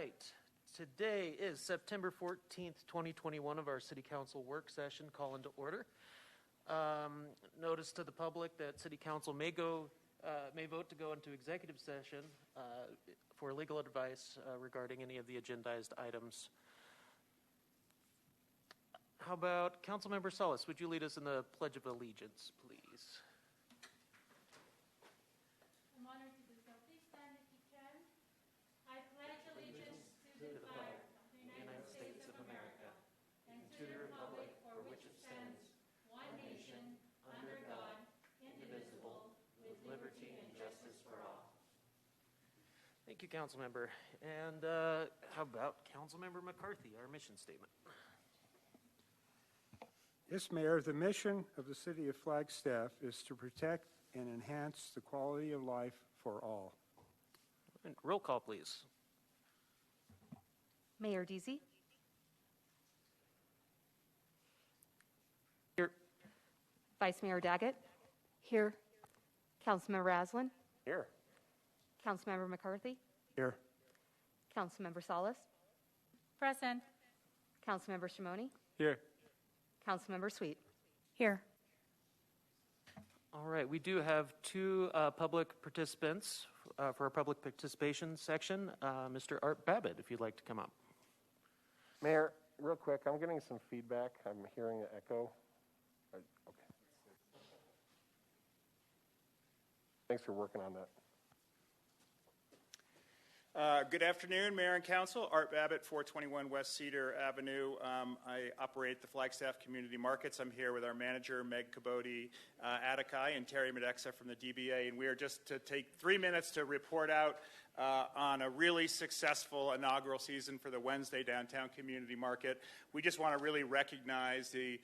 right. Today is September 14th, 2021 of our City Council work session. Call into order. Notice to the public that City Council may vote to go into executive session for legal advice regarding any of the agendized items. How about Councilmember Salas? Would you lead us in the Pledge of Allegiance, please? I'm honored to do so. Please stand if you can. I pledge allegiance to the flag of the United States of America and to the republic for which it stands, one nation, under God, indivisible, with liberty and justice for all. Thank you, Councilmember. And how about Councilmember McCarthy, our mission statement? Yes, Mayor, the mission of the City of Flagstaff is to protect and enhance the quality of life for all. And roll call, please. Mayor Deasy. Here. Vice Mayor Daggett. Here. Councilmember Aslan. Here. Councilmember McCarthy. Here. Councilmember Salas. Present. Councilmember Shimoni. Here. Councilmember Sweet. Here. All right, we do have two public participants for our public participation section. Mr. Art Babbitt, if you'd like to come up. Mayor, real quick, I'm getting some feedback. I'm hearing an echo. Okay. Thanks for working on that. Good afternoon, Mayor and Council. Art Babbitt, 421 West Cedar Avenue. I operate the Flagstaff Community Markets. I'm here with our manager, Meg Caboti Atakai, and Terry Medexa from the DBA. And we are just to take 3 minutes to report out on a really successful inaugural season for the Wednesday Downtown Community Market. We just want to really recognize the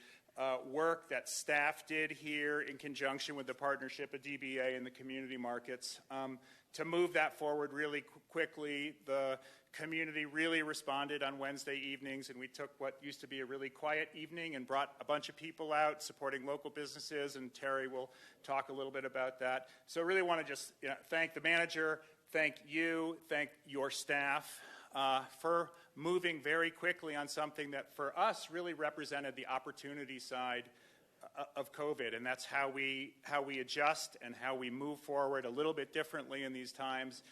work that staff did here in conjunction with the partnership of DBA and the community markets. To move that forward really quickly, the community really responded on Wednesday evenings, and we took what used to be a really quiet evening and brought a bunch of people out supporting local businesses, and Terry will talk a little bit about that. So I really want to just thank the manager, thank you, thank your staff for moving very quickly on something that for us really represented the opportunity side of COVID, and that's how we adjust and how we move forward a little bit differently in these times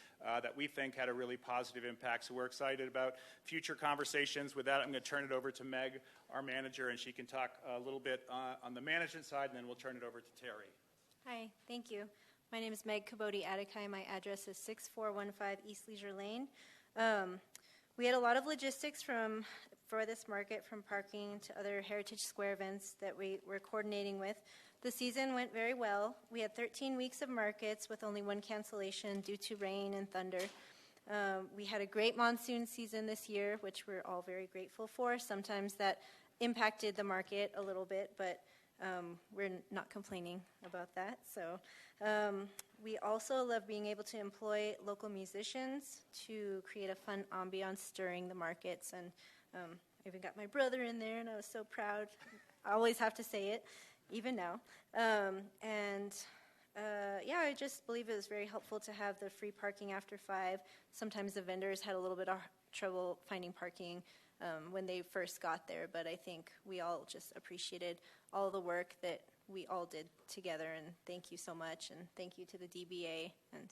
that we think had a really positive impact. So we're excited about future conversations. With that, I'm going to turn it over to Meg, our manager, and she can talk a little bit on the management side, and then we'll turn it over to Terry. Hi, thank you. My name is Meg Caboti Atakai. My address is 6415 East Leisure Lane. We had a lot of logistics for this market, from parking to other Heritage Square events that we were coordinating with. The season went very well. We had 13 weeks of markets with only one cancellation due to rain and thunder. We had a great monsoon season this year, which we're all very grateful for. Sometimes that impacted the market a little bit, but we're not complaining about that. So we also love being able to employ local musicians to create a fun ambiance during the markets. And I even got my brother in there, and I was so proud. I always have to say it, even now. Yeah, I just believe it was very helpful to have the free parking after 5. Sometimes the vendors had a little bit of trouble finding parking when they first got there, but I think we all just appreciated all the work that we all did together, and thank you so much, and thank you to the DBA. And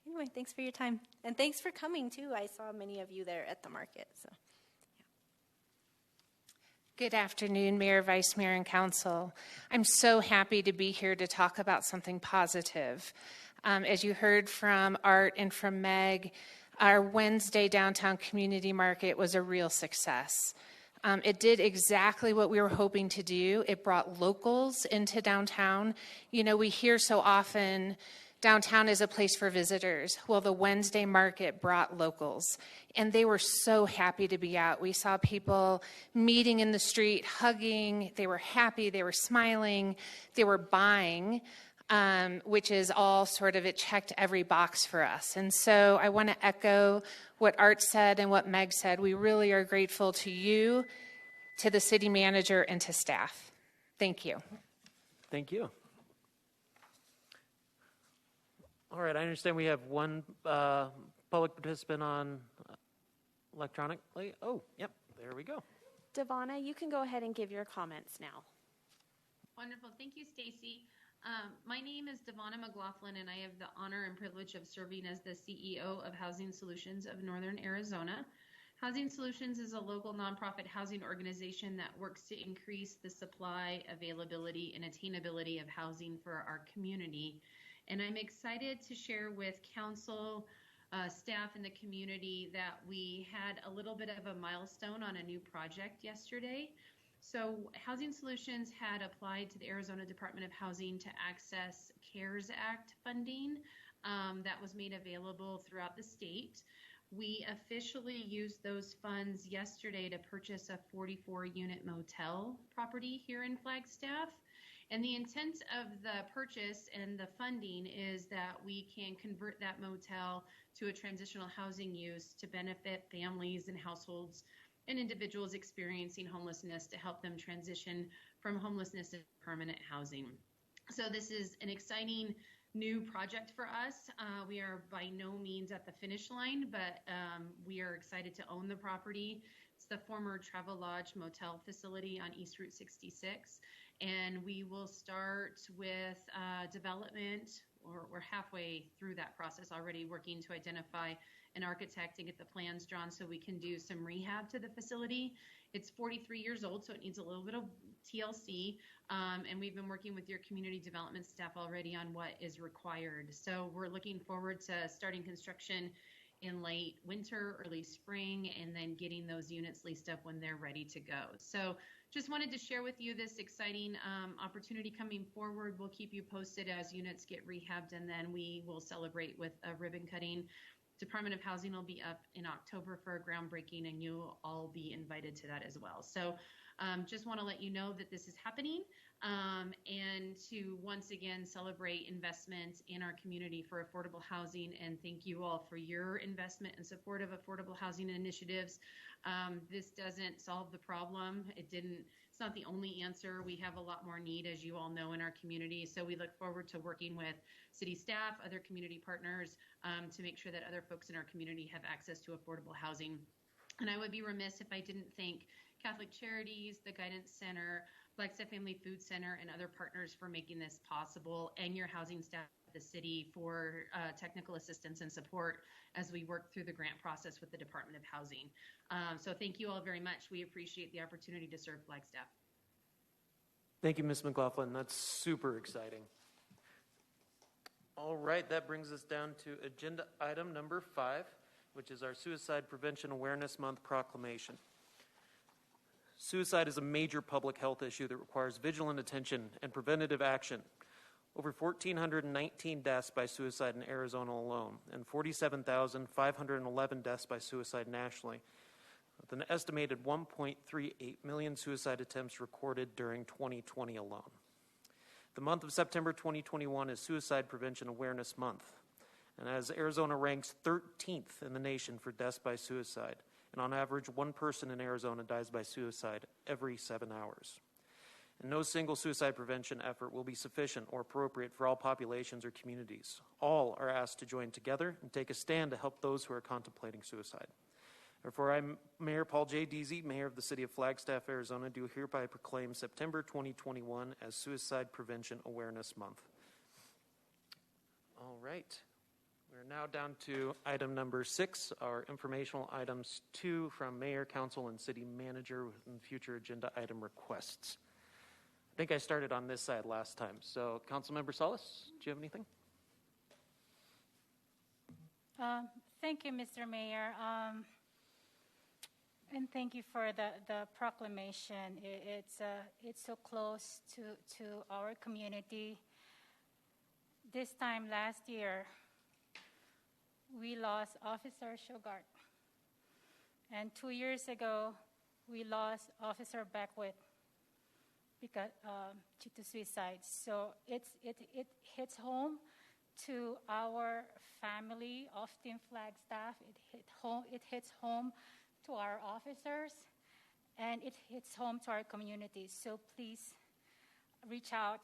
anyway, thanks for your time, and thanks for coming too. I saw many of you there at the market. So, yeah. Good afternoon, Mayor, Vice Mayor, and Council. I'm so happy to be here to talk about something positive. As you heard from Art and from Meg, our Wednesday Downtown Community Market was a real success. It did exactly what we were hoping to do. It brought locals into downtown. You know, we hear so often downtown is a place for visitors. Well, the Wednesday market brought locals, and they were so happy to be out. We saw people meeting in the street, hugging. They were happy. They were smiling. They were buying, which is all sort of, it checked every box for us. And so I want to echo what Art said and what Meg said. We really are grateful to you, to the city manager, and to staff. Thank you. Thank you. All right, I understand we have one public participant electronically. Oh, yep, there we go. Devonna, you can go ahead and give your comments now. Wonderful. Thank you, Stacy. My name is Devonna McLaughlin, and I have the honor and privilege of serving as the CEO of Housing Solutions of Northern Arizona. Housing Solutions is a local nonprofit housing organization that works to increase the supply, availability, and attainability of housing for our community. And I'm excited to share with council, staff, and the community that we had a little bit of a milestone on a new project yesterday. So Housing Solutions had applied to the Arizona Department of Housing to access CARES Act funding that was made available throughout the state. We officially used those funds yesterday to purchase a 44-unit motel property here in Flagstaff. And the intent of the purchase and the funding is that we can convert that motel to a transitional housing use to benefit families and households and individuals experiencing homelessness to help them transition from homelessness to permanent housing. So this is an exciting new project for us. We are by no means at the finish line, but we are excited to own the property. It's the former Travelodge Motel facility on East Route 66, and we will start with development, or we're halfway through that process already, working to identify an architect and get the plans drawn so we can do some rehab to the facility. It's 43 years old, so it needs a little bit of TLC, and we've been working with your community development staff already on what is required. So we're looking forward to starting construction in late winter, early spring, and then getting those units leased up when they're ready to go. So just wanted to share with you this exciting opportunity coming forward. We'll keep you posted as units get rehabbed, and then we will celebrate with a ribbon cutting. Department of Housing will be up in October for a groundbreaking, and you'll all be invited to that as well. So just want to let you know that this is happening, and to once again celebrate investment in our community for affordable housing, and thank you all for your investment and support of affordable housing initiatives. This doesn't solve the problem. It's not the only answer. We have a lot more need, as you all know, in our community. So we look forward to working with city staff, other community partners, to make sure that other folks in our community have access to affordable housing. And I would be remiss if I didn't thank Catholic Charities, the Guidance Center, Flagstaff Family Food Center, and other partners for making this possible, and your housing staff at the city for technical assistance and support as we work through the grant process with the Department of Housing. So thank you all very much. We appreciate the opportunity to serve Flagstaff. Thank you, Ms. McLaughlin. That's super exciting. All right, that brings us down to agenda item number 5, which is our Suicide Prevention Awareness Month proclamation. Suicide is a major public health issue that requires vigilant attention and preventative action. Over 1,419 deaths by suicide in Arizona alone, and 47,511 deaths by suicide nationally, with an estimated 1.38 million suicide attempts recorded during 2020 alone. The month of September 2021 is Suicide Prevention Awareness Month, and as Arizona ranks 13th in the nation for deaths by suicide, and on average, one person in Arizona dies by suicide every 7 hours. And no single suicide prevention effort will be sufficient or appropriate for all populations or communities. All are asked to join together and take a stand to help those who are contemplating suicide. Therefore, I, Mayor Paul J. Deasy, Mayor of the City of Flagstaff, Arizona, do hereby proclaim September 2021 as Suicide Prevention Awareness Month. All right. We're now down to item number 6, our informational items 2 from Mayor, Council, and City Manager and future agenda item requests. I think I started on this side last time. So, Councilmember Salas, do you have anything? Thank you, Mr. Mayor. And thank you for the proclamation. It's so close to our community. This time last year, we lost Officer Shogart. And 2 years ago, we lost Officer Beckwith because due to suicide. So it hits home to our family of Team Flagstaff. It hits home to our officers, and it hits home to our community. So please reach out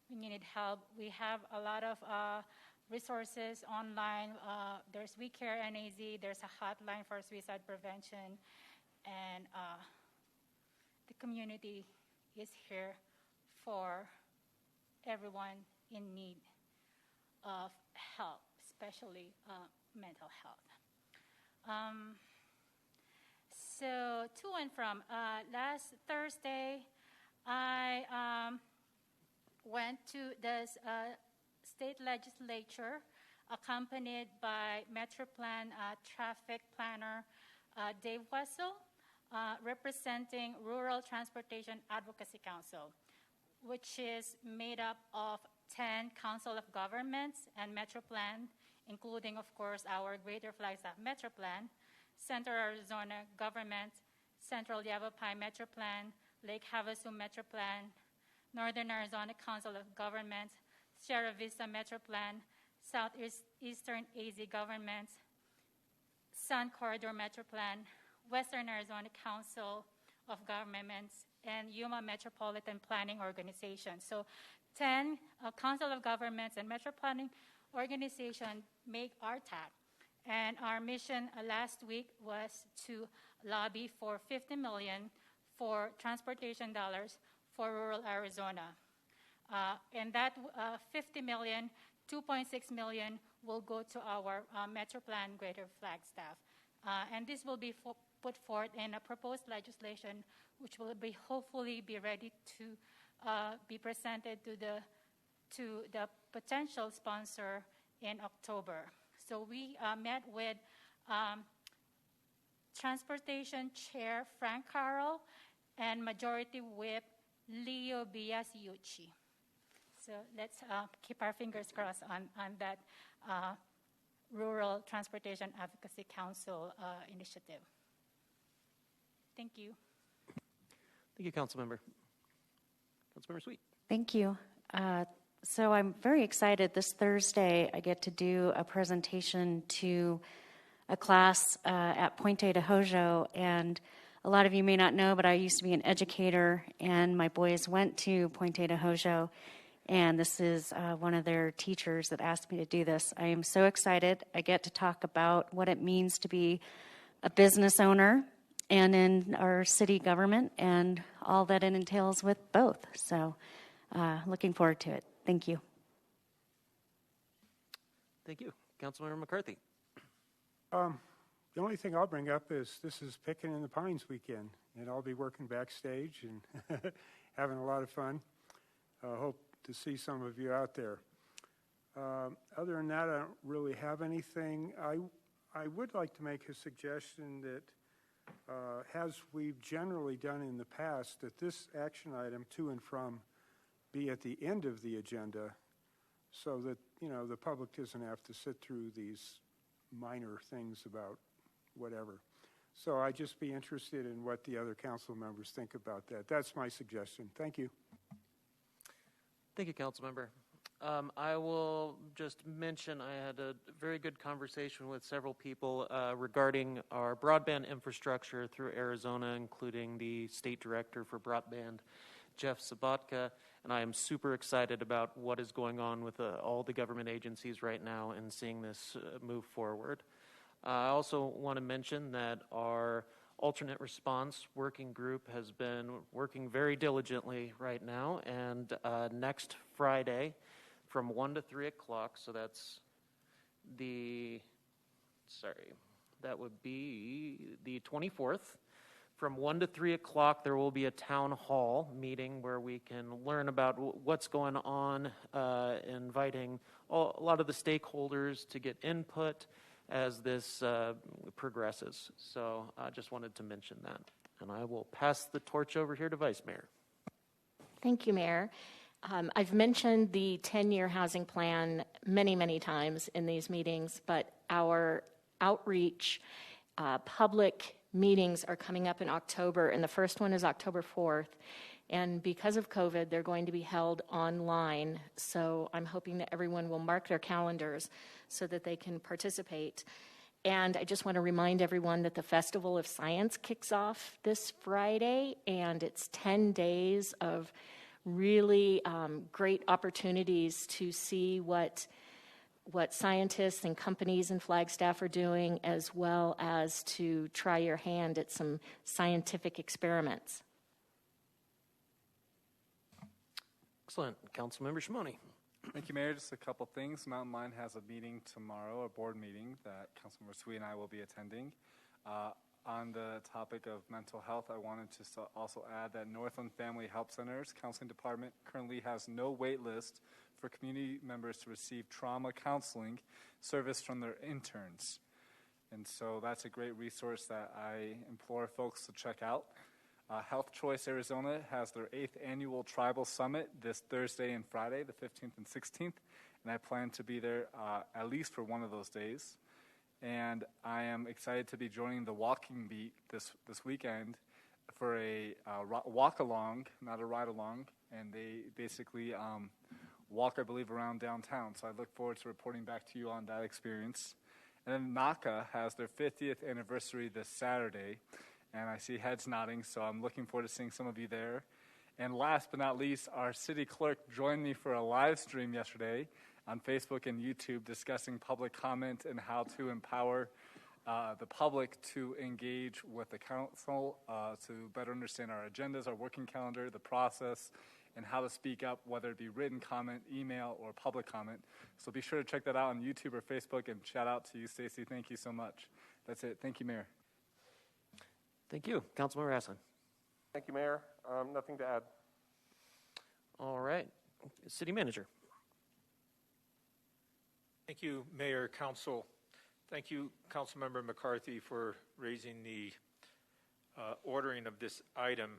when you need help. We have a lot of resources online. There's We Care NAZ, there's a hotline for suicide prevention, and the community is here for everyone in need of help, especially mental health. So to and from, last Thursday, I went to the state legislature accompanied by Metroplan traffic planner Dave Wessel, representing Rural Transportation Advocacy Council, which is made up of 10 Council of Governments and Metroplan, including, of course, our Greater Flagstaff Metroplan, Central Arizona Government, Central Yavapai Metroplan, Lake Havasu Metroplan, Northern Arizona Council of Governments, Sierra Vista Metroplan, Southeastern AZ Government, Sun Corridor Metroplan, Western Arizona Council of Governments, and Yuma Metropolitan Planning Organization. So 10 Council of Governments and Metro Planning Organization make RTAC. And our mission last week was to lobby for $50 million for transportation dollars for rural Arizona. And that $50 million, $2.6 million will go to our Metroplan Greater Flagstaff. And this will be put forth in a proposed legislation, which will be hopefully be ready to be presented to the potential sponsor in October. So we met with Transportation Chair Frank Carroll and Majority Whip Leo Biasiucci. So let's keep our fingers crossed on that Rural Transportation Advocacy Council initiative. Thank you. Thank you, Councilmember. Councilmember Sweet. Thank you. So I'm very excited. This Thursday, I get to do a presentation to a class at Puente de Hojo, and a lot of you may not know, but I used to be an educator, and my boys went to Puente de Hojo, and this is one of their teachers that asked me to do this. I am so excited. I get to talk about what it means to be a business owner and in our city government and all that it entails with both. So looking forward to it. Thank you. Thank you. Councilmember McCarthy. The only thing I'll bring up is this is Pickin' in the Pines weekend, and I'll be working backstage and having a lot of fun. Hope to see some of you out there. Other than that, I don't really have anything. I would like to make a suggestion that, as we've generally done in the past, that this action item to and from be at the end of the agenda so that, the public doesn't have to sit through these minor things about whatever. So I'd just be interested in what the other council members think about that. That's my suggestion. Thank you. Thank you, Councilmember. I will just mention I had a very good conversation with several people regarding our broadband infrastructure through Arizona, including the State Director for Broadband, Jeff Sabatka, and I am super excited about what is going on with all the government agencies right now and seeing this move forward. I also want to mention that our alternate response working group has been working very diligently right now, and next Friday from 1 to 3 o'clock, so that would be the 24th. From 1 to 3 o'clock, there will be a town hall meeting where we can learn about what's going on, inviting a lot of the stakeholders to get input as this progresses. So I just wanted to mention that. And I will pass the torch over here to Vice Mayor. Thank you, Mayor. I've mentioned the 10-year housing plan many, many times in these meetings, but our outreach public meetings are coming up in October, and the first one is October 4th. And because of COVID, they're going to be held online. So I'm hoping that everyone will mark their calendars so that they can participate. And I just want to remind everyone that the Festival of Science kicks off this Friday, and it's 10 days of really great opportunities to see what what scientists and companies in Flagstaff are doing, as well as to try your hand at some scientific experiments. Excellent. Councilmember Shimoni. Thank you, Mayor. Just a couple things. Mountain Line has a meeting tomorrow, a board meeting that Councilmember Sweet and I will be attending. On the topic of mental health, I wanted to also add that Northland Family Help Center's counseling department currently has no wait list for community members to receive trauma counseling service from their interns. And so that's a great resource that I implore folks to check out. Health Choice Arizona has their 8th annual Tribal Summit this Thursday and Friday, the 15th and 16th, and I plan to be there at least for one of those days. And I am excited to be joining the Walking Beat this weekend for a walk-along, not a ride-along, and they basically walk, I believe, around downtown. So I look forward to reporting back to you on that experience. And then NACA has their 50th anniversary this Saturday, and I see heads nodding, so I'm looking forward to seeing some of you there. And last but not least, our city clerk joined me for a live stream yesterday on Facebook and YouTube discussing public comment and how to empower the public to engage with the council to better understand our agendas, our working calendar, the process, and how to speak up, whether it be written comment, email, or public comment. So be sure to check that out on YouTube or Facebook, and shout out to you, Stacy. Thank you so much. That's it. Thank you, Mayor. Thank you. Councilmember Aslan. Thank you, Mayor. Nothing to add. All right. City Manager. Thank you, Mayor, Council. Thank you, Councilmember McCarthy, for raising the ordering of this item.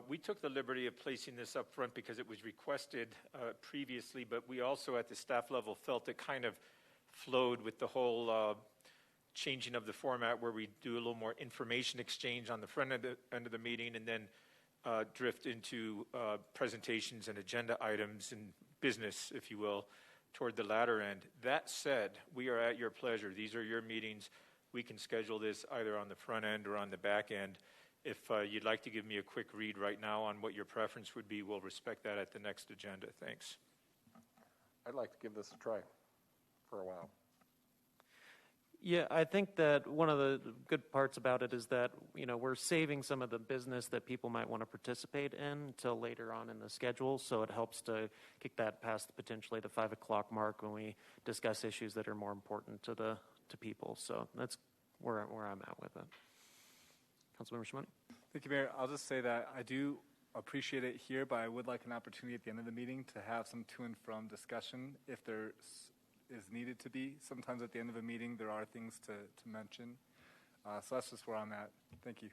We took the liberty of placing this up front because it was requested previously, but we also at the staff level felt it kind of flowed with the whole changing of the format where we do a little more information exchange on the front end of the meeting and then drift into presentations and agenda items and business, if you will, toward the latter end. That said, we are at your pleasure. These are your meetings. We can schedule this either on the front end or on the back end. If you'd like to give me a quick read right now on what your preference would be, we'll respect that at the next agenda. Thanks. I'd like to give this a try for a while. Yeah, I think that one of the good parts about it is that, you know, we're saving some of the business that people might want to participate in until later on in the schedule, so it helps to kick that past potentially the 5 o'clock mark when we discuss issues that are more important to people. So that's where I'm at with it. Councilmember Shimoni. Thank you, Mayor. I'll just say that I do appreciate it here, but I would like an opportunity at the end of the meeting to have some to and from discussion if there is needed to be. Sometimes at the end of a meeting there are things to mention. So that's just where I'm at. Thank you.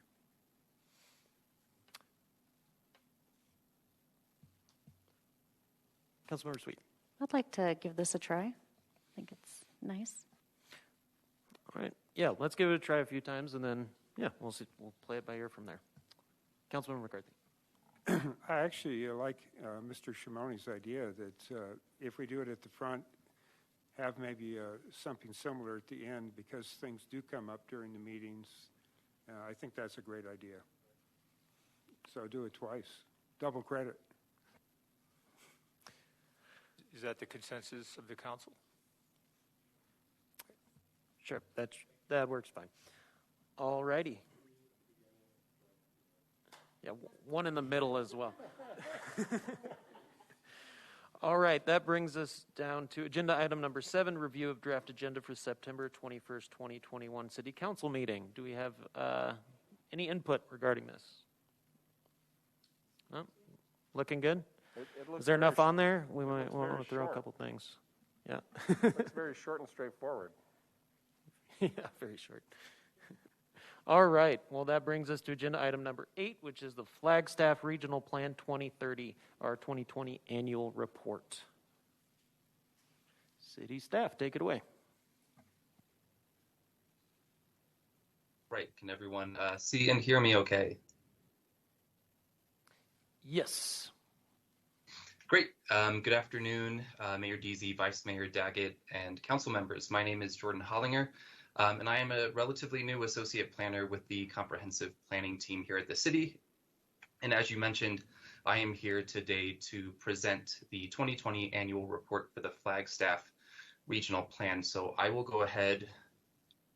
Councilmember Sweet. I'd like to give this a try. I think it's nice. All right. Yeah, let's give it a try a few times, and then, yeah, we'll see. We'll play it by ear from there. Councilmember McCarthy. I actually like Mr. Shimoni's idea that if we do it at the front, have maybe something similar at the end, because things do come up during the meetings. I think that's a great idea. So do it twice. Double credit. Is that the consensus of the council? Sure, that works fine. All righty. Yeah, one in the middle as well. All right, that brings us down to agenda item number 7, review of draft agenda for September 21st, 2021 City Council meeting. Do we have any input regarding this? No? Looking good? Is there enough on there? We might want to throw a couple things. Yeah. Looks very short and straightforward. Yeah, very short. All right. Well, that brings us to agenda item number 8, which is the Flagstaff Regional Plan 2030, our 2020 annual report. City staff, take it away. Right. Can everyone see and hear me okay? Yes. Great. Good afternoon, Mayor Deasy, Vice Mayor Daggett, and council members. My name is Jordan Hollinger. And I am a relatively new associate planner with the comprehensive planning team here at the city. And as you mentioned, I am here today to present the 2020 annual report for the Flagstaff regional plan. So I will go ahead,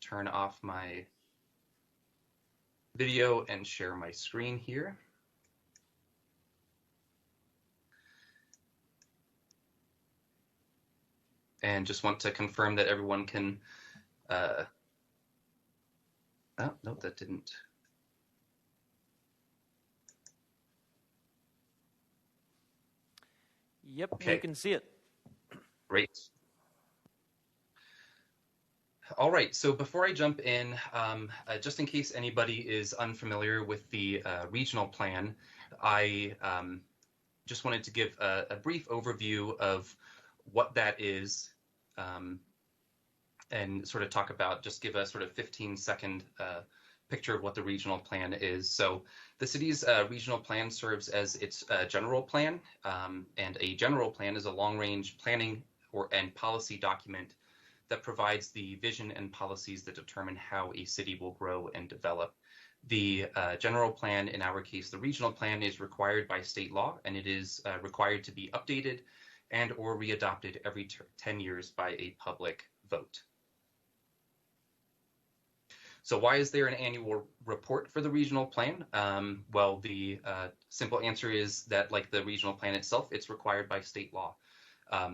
turn off my video and share my screen here. And just want to confirm that everyone can, oh, no, that didn't. Yep, Okay. you can see it. Great. All right, so before I jump in, just in case anybody is unfamiliar with the regional plan, I just wanted to give a brief overview of what that is, and sort of talk about, just give a sort of 15-second picture of what the regional plan is. So the city's regional plan serves as its general plan, and a general plan is a long-range planning and policy document that provides the vision and policies that determine how a city will grow and develop. The general plan, in our case, the regional plan, is required by state law, and it is required to be updated and or readopted every 10 years by a public vote. So why is there an annual report for the regional plan? Well, the simple answer is that, like the regional plan itself, it's required by state law.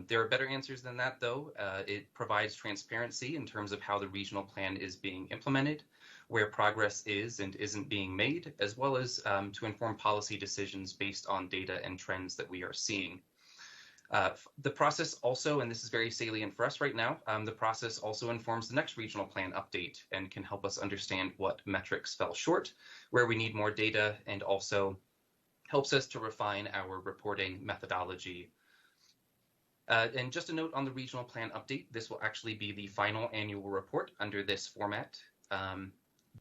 There are better answers than that, though. It provides transparency in terms of how the regional plan is being implemented, where progress is and isn't being made, as well as to inform policy decisions based on data and trends that we are seeing. The process also, and this is very salient for us right now, the process also informs the next regional plan update and can help us understand what metrics fell short, where we need more data, and also helps us to refine our reporting methodology. And just a note on the regional plan update, this will actually be the final annual report under this format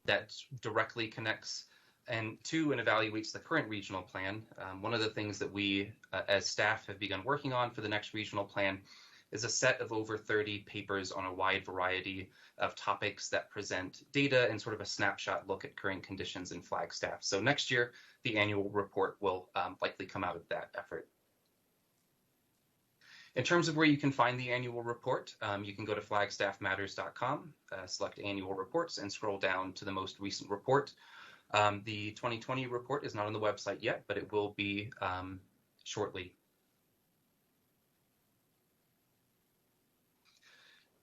that directly connects to and evaluates the current regional plan. One of the things that we as staff have begun working on for the next regional plan is a set of over 30 papers on a wide variety of topics that present data and sort of a snapshot look at current conditions in Flagstaff. So next year, the annual report will likely come out of that effort. In terms of where you can find the annual report, you can go to flagstaffmatters.com, select annual reports, and scroll down to the most recent report. The 2020 report is not on the website yet, but it will be shortly.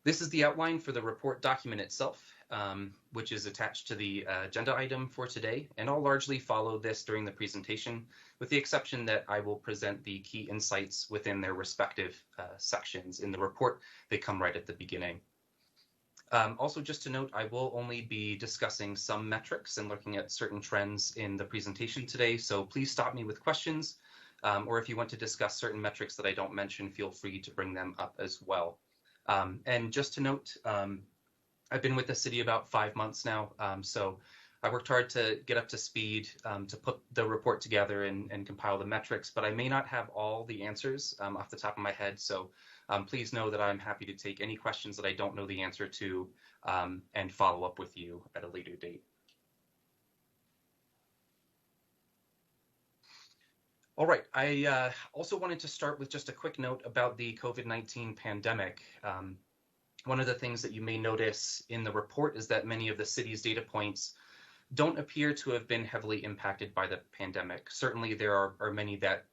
This is the outline for the report document itself, which is attached to the agenda item for today, and I'll largely follow this during the presentation, with the exception that I will present the key insights within their respective sections in the report. They come right at the beginning. Also, just to note, I will only be discussing some metrics and looking at certain trends in the presentation today, so please stop me with questions, or if you want to discuss certain metrics that I don't mention, feel free to bring them up as well. And just to note, I've been with the city about 5 months now, so I worked hard to get up to speed, to put the report together and compile the metrics, but I may not have all the answers off the top of my head, so please know that I'm happy to take any questions that I don't know the answer to and follow up with you at a later date. All right, I also wanted to start with just a quick note about the COVID-19 pandemic. One of the things that you may notice in the report is that many of the city's data points don't appear to have been heavily impacted by the pandemic. Certainly there are many that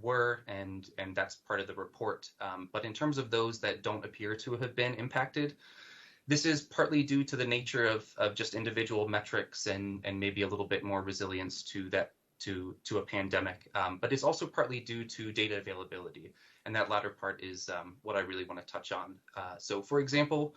were, and that's part of the report. But in terms of those that don't appear to have been impacted, this is partly due to the nature of just individual metrics and maybe a little bit more resilience to that to a pandemic. But it's also partly due to data availability. And that latter part is what I really want to touch on. So for example,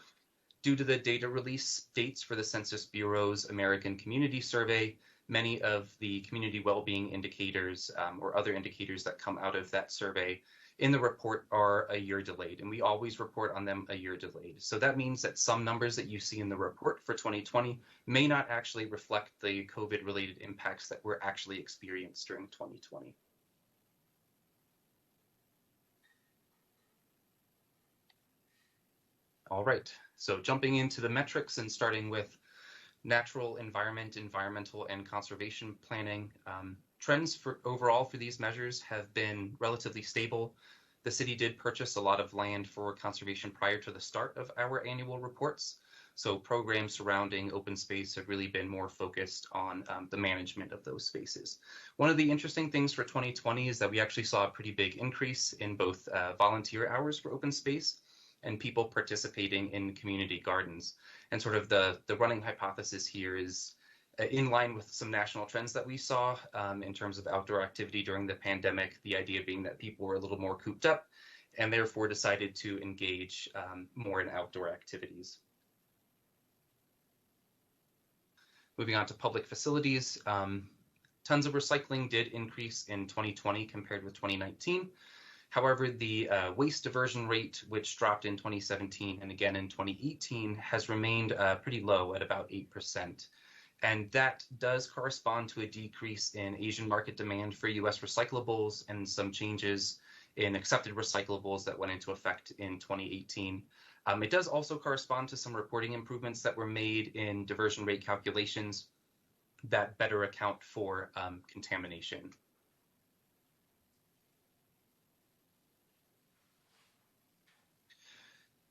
due to the data release dates for the Census Bureau's American Community Survey, many of the community well-being indicators or other indicators that come out of that survey in the report are a year delayed, and we always report on them a year delayed. So that means that some numbers that you see in the report for 2020 may not actually reflect the COVID-related impacts that were actually experienced during 2020. All right, so jumping into the metrics and starting with natural environment, environmental and conservation planning. Trends overall for these measures have been relatively stable The city did purchase a lot of land for conservation prior to the start of our annual reports. So programs surrounding open space have really been more focused on the management of those spaces. One of the interesting things for 2020 is that we actually saw a pretty big increase in both volunteer hours for open space and people participating in community gardens. And sort of the running hypothesis here is in line with some national trends that we saw in terms of outdoor activity during the pandemic, the idea being that people were a little more cooped up and therefore decided to engage more in outdoor activities. Moving on to public facilities, tons of recycling did increase in 2020 compared with 2019. However, the waste diversion rate, which dropped in 2017 and again in 2018, has remained pretty low at about 8%. And that does correspond to a decrease in Asian market demand for US recyclables and some changes in accepted recyclables that went into effect in 2018. It does also correspond to some reporting improvements that were made in diversion rate calculations that better account for contamination.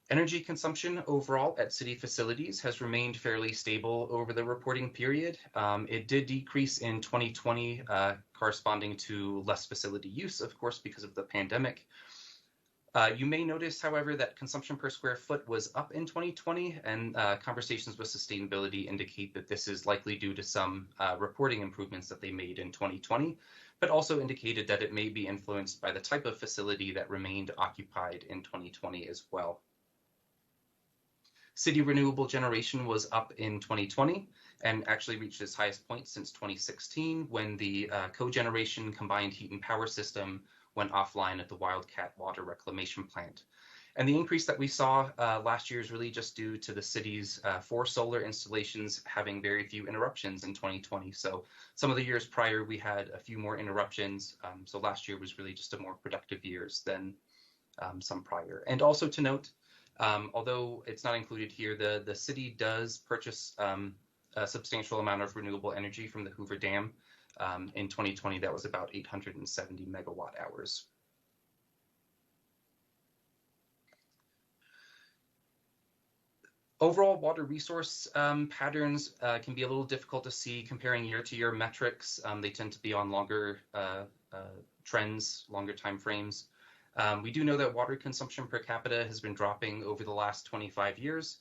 Energy consumption overall at city facilities has remained fairly stable over the reporting period. It did decrease in 2020, corresponding to less facility use, of course, because of the pandemic. You may notice, however, that consumption per square foot was up in 2020, and conversations with sustainability indicate that this is likely due to some reporting improvements that they made in 2020, but also indicated that it may be influenced by the type of facility that remained occupied in 2020 as well. City renewable generation was up in 2020 and actually reached its highest point since 2016 when the cogeneration combined heat and power system went offline at the Wildcat Water Reclamation Plant. And the increase that we saw last year is really just due to the city's 4 solar installations having very few interruptions in 2020. So some of the years prior, we had a few more interruptions. So last year was really just a more productive years than some prior. And also to note, although it's not included here, the city does purchase a substantial amount of renewable energy from the Hoover Dam. In 2020, that was about 870 megawatt hours. Overall, water resource patterns can be a little difficult to see comparing year-to-year metrics. They tend to be on longer trends, longer time frames. We do know that water consumption per capita has been dropping over the last 25 years.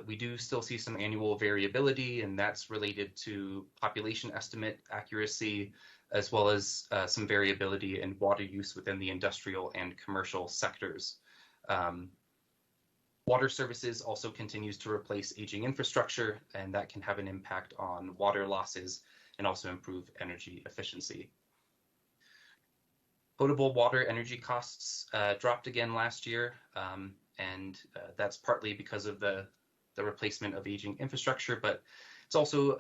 We do still see some annual variability, and that's related to population estimate accuracy, as well as some variability in water use within the industrial and commercial sectors. Water services also continues to replace aging infrastructure, and that can have an impact on water losses and also improve energy efficiency. Potable water energy costs dropped again last year, and that's partly because of the replacement of aging infrastructure, but it's also,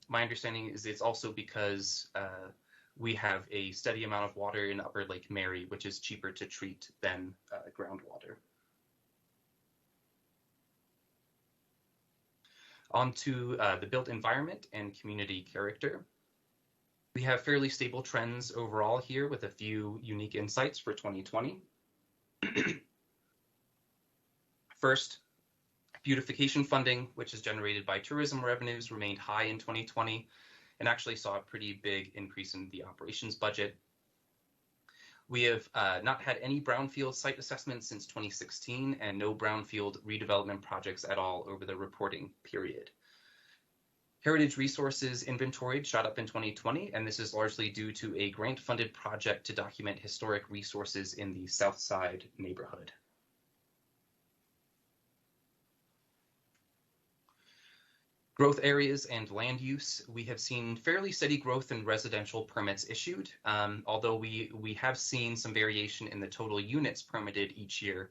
my understanding is it's also because we have a steady amount of water in Upper Lake Mary, which is cheaper to treat than groundwater. On to the built environment and community character. We have fairly stable trends overall here with a few unique insights for 2020. First, beautification funding, which is generated by tourism revenues, remained high in 2020 and actually saw a pretty big increase in the operations budget. We have not had any brownfield site assessments since 2016 and no brownfield redevelopment projects at all over the reporting period. Heritage resources inventory shot up in 2020, and this is largely due to a grant-funded project to document historic resources in the South Side neighborhood. Growth areas and land use, we have seen fairly steady growth in residential permits issued, although we have seen some variation in the total units permitted each year,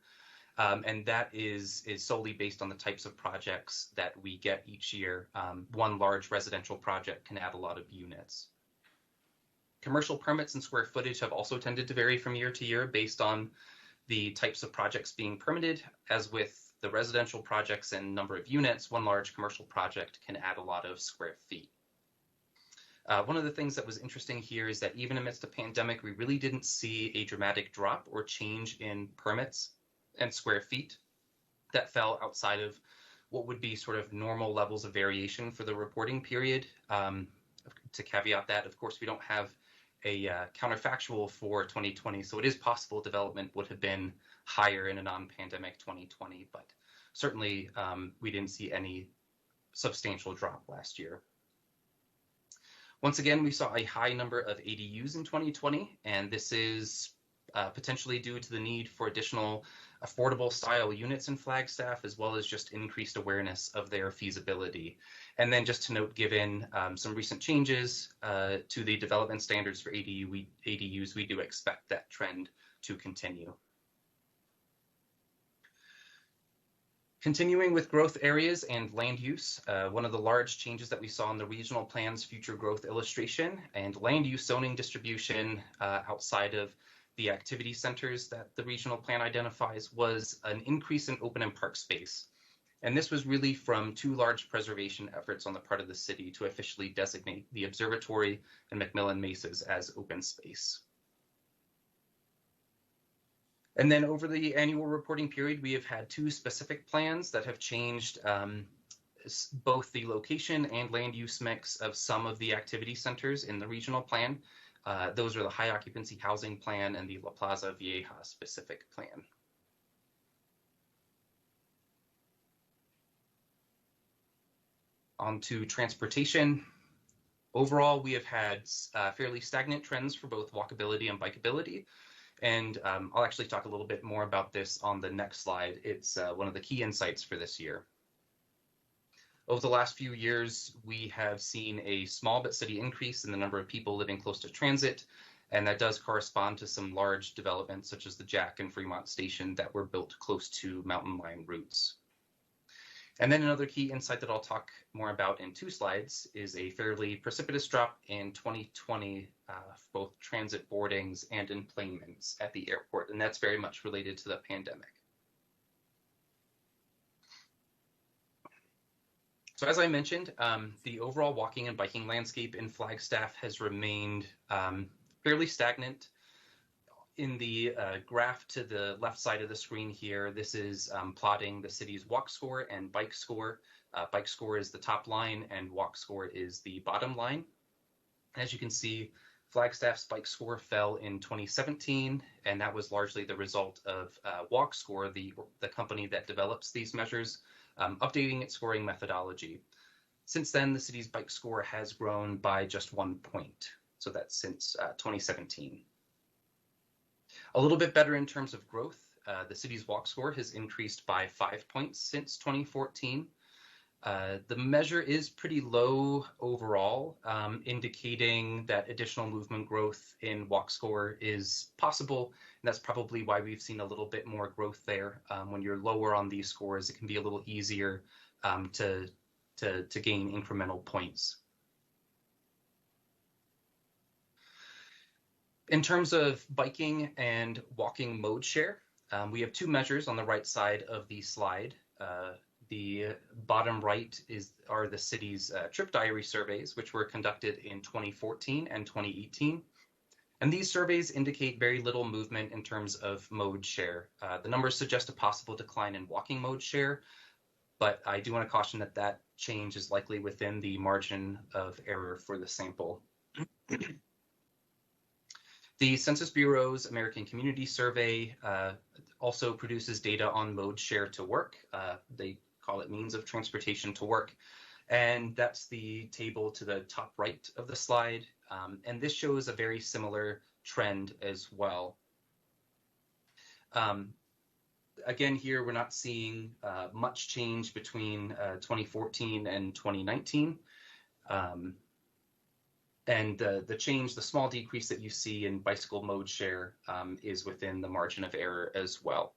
and that is solely based on the types of projects that we get each year. One large residential project can add a lot of units. Commercial permits and square footage have also tended to vary from year to year based on the types of projects being permitted. As with the residential projects and number of units, one large commercial project can add a lot of square feet. One of the things that was interesting here is that even amidst a pandemic, we really didn't see a dramatic drop or change in permits and square feet that fell outside of what would be sort of normal levels of variation for the reporting period. To caveat that, of course, we don't have a counterfactual for 2020, so it is possible development would have been higher in a non-pandemic 2020, but certainly we didn't see any substantial drop last year. Once again, we saw a high number of ADUs in 2020, and this is potentially due to the need for additional affordable style units in Flagstaff, as well as just increased awareness of their feasibility. And then just to note, given some recent changes to the development standards for ADUs, we do expect that trend to continue. Continuing with growth areas and land use, one of the large changes that we saw in the regional plan's future growth illustration and land use zoning distribution outside of the activity centers that the regional plan identifies was an increase in open and park space. And this was really from two large preservation efforts on the part of the city to officially designate the observatory and McMillan Mesas as open space. And then over the annual reporting period, we have had two specific plans that have changed both the location and land use mix of some of the activity centers in the regional plan. Those are the high occupancy housing plan and the La Plaza Vieja specific plan. On to transportation. Overall, we have had fairly stagnant trends for both walkability and bikeability. And I'll actually talk a little bit more about this on the next slide. It's one of the key insights for this year. Over the last few years, we have seen a small but steady increase in the number of people living close to transit, and that does correspond to some large developments such as the Jack and Fremont Station that were built close to mountain line routes. And then another key insight that I'll talk more about in 2 slides is a fairly precipitous drop in 2020, both transit boardings and enplanements at the airport, and that's very much related to the pandemic. So as I mentioned, the overall walking and biking landscape in Flagstaff has remained fairly stagnant. In the graph to the left side of the screen here, this is plotting the city's walk score and bike score. Bike score is the top line and walk score is the bottom line. As you can see, Flagstaff's bike score fell in 2017, and that was largely the result of Walk Score, the company that develops these measures, updating its scoring methodology. Since then, the city's bike score has grown by just 1 point, so that's since 2017. A little bit better in terms of growth, the city's walk score has increased by 5 points since 2014. The measure is pretty low overall, indicating that additional movement growth in walk score is possible, and that's probably why we've seen a little bit more growth there. When you're lower on these scores, it can be a little easier to gain incremental points. In terms of biking and walking mode share, we have 2 measures on the right side of the slide. The bottom right are the city's trip diary surveys, which were conducted in 2014 and 2018. And these surveys indicate very little movement in terms of mode share. The numbers suggest a possible decline in walking mode share, but I do want to caution that that change is likely within the margin of error for the sample. The Census Bureau's American Community Survey also produces data on mode share to work. They call it means of transportation to work. And that's the table to the top right of the slide. And this shows a very similar trend as well. Again, here we're not seeing much change between 2014 and 2019. And the change, the small decrease that you see in bicycle mode share is within the margin of error as well.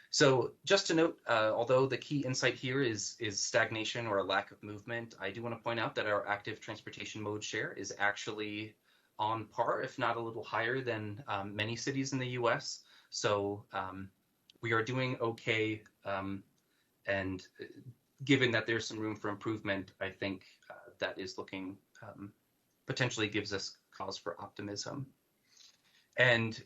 So just to note, although the key insight here is stagnation or a lack of movement, I do want to point out that our active transportation mode share is actually on par, if not a little higher than many cities in the US. So we are doing okay. And given that there's some room for improvement, I think that is looking potentially gives us cause for optimism. And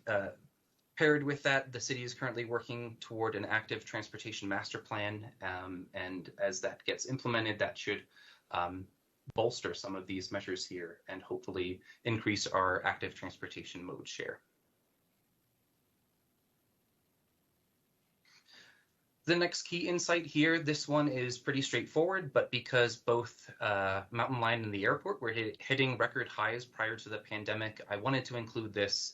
paired with that, the city is currently working toward an active transportation master plan, and as that gets implemented, that should bolster some of these measures here and hopefully increase our active transportation mode share. The next key insight here, this one is pretty straightforward, but because both Mountain Lion and the airport were hitting record highs prior to the pandemic, I wanted to include this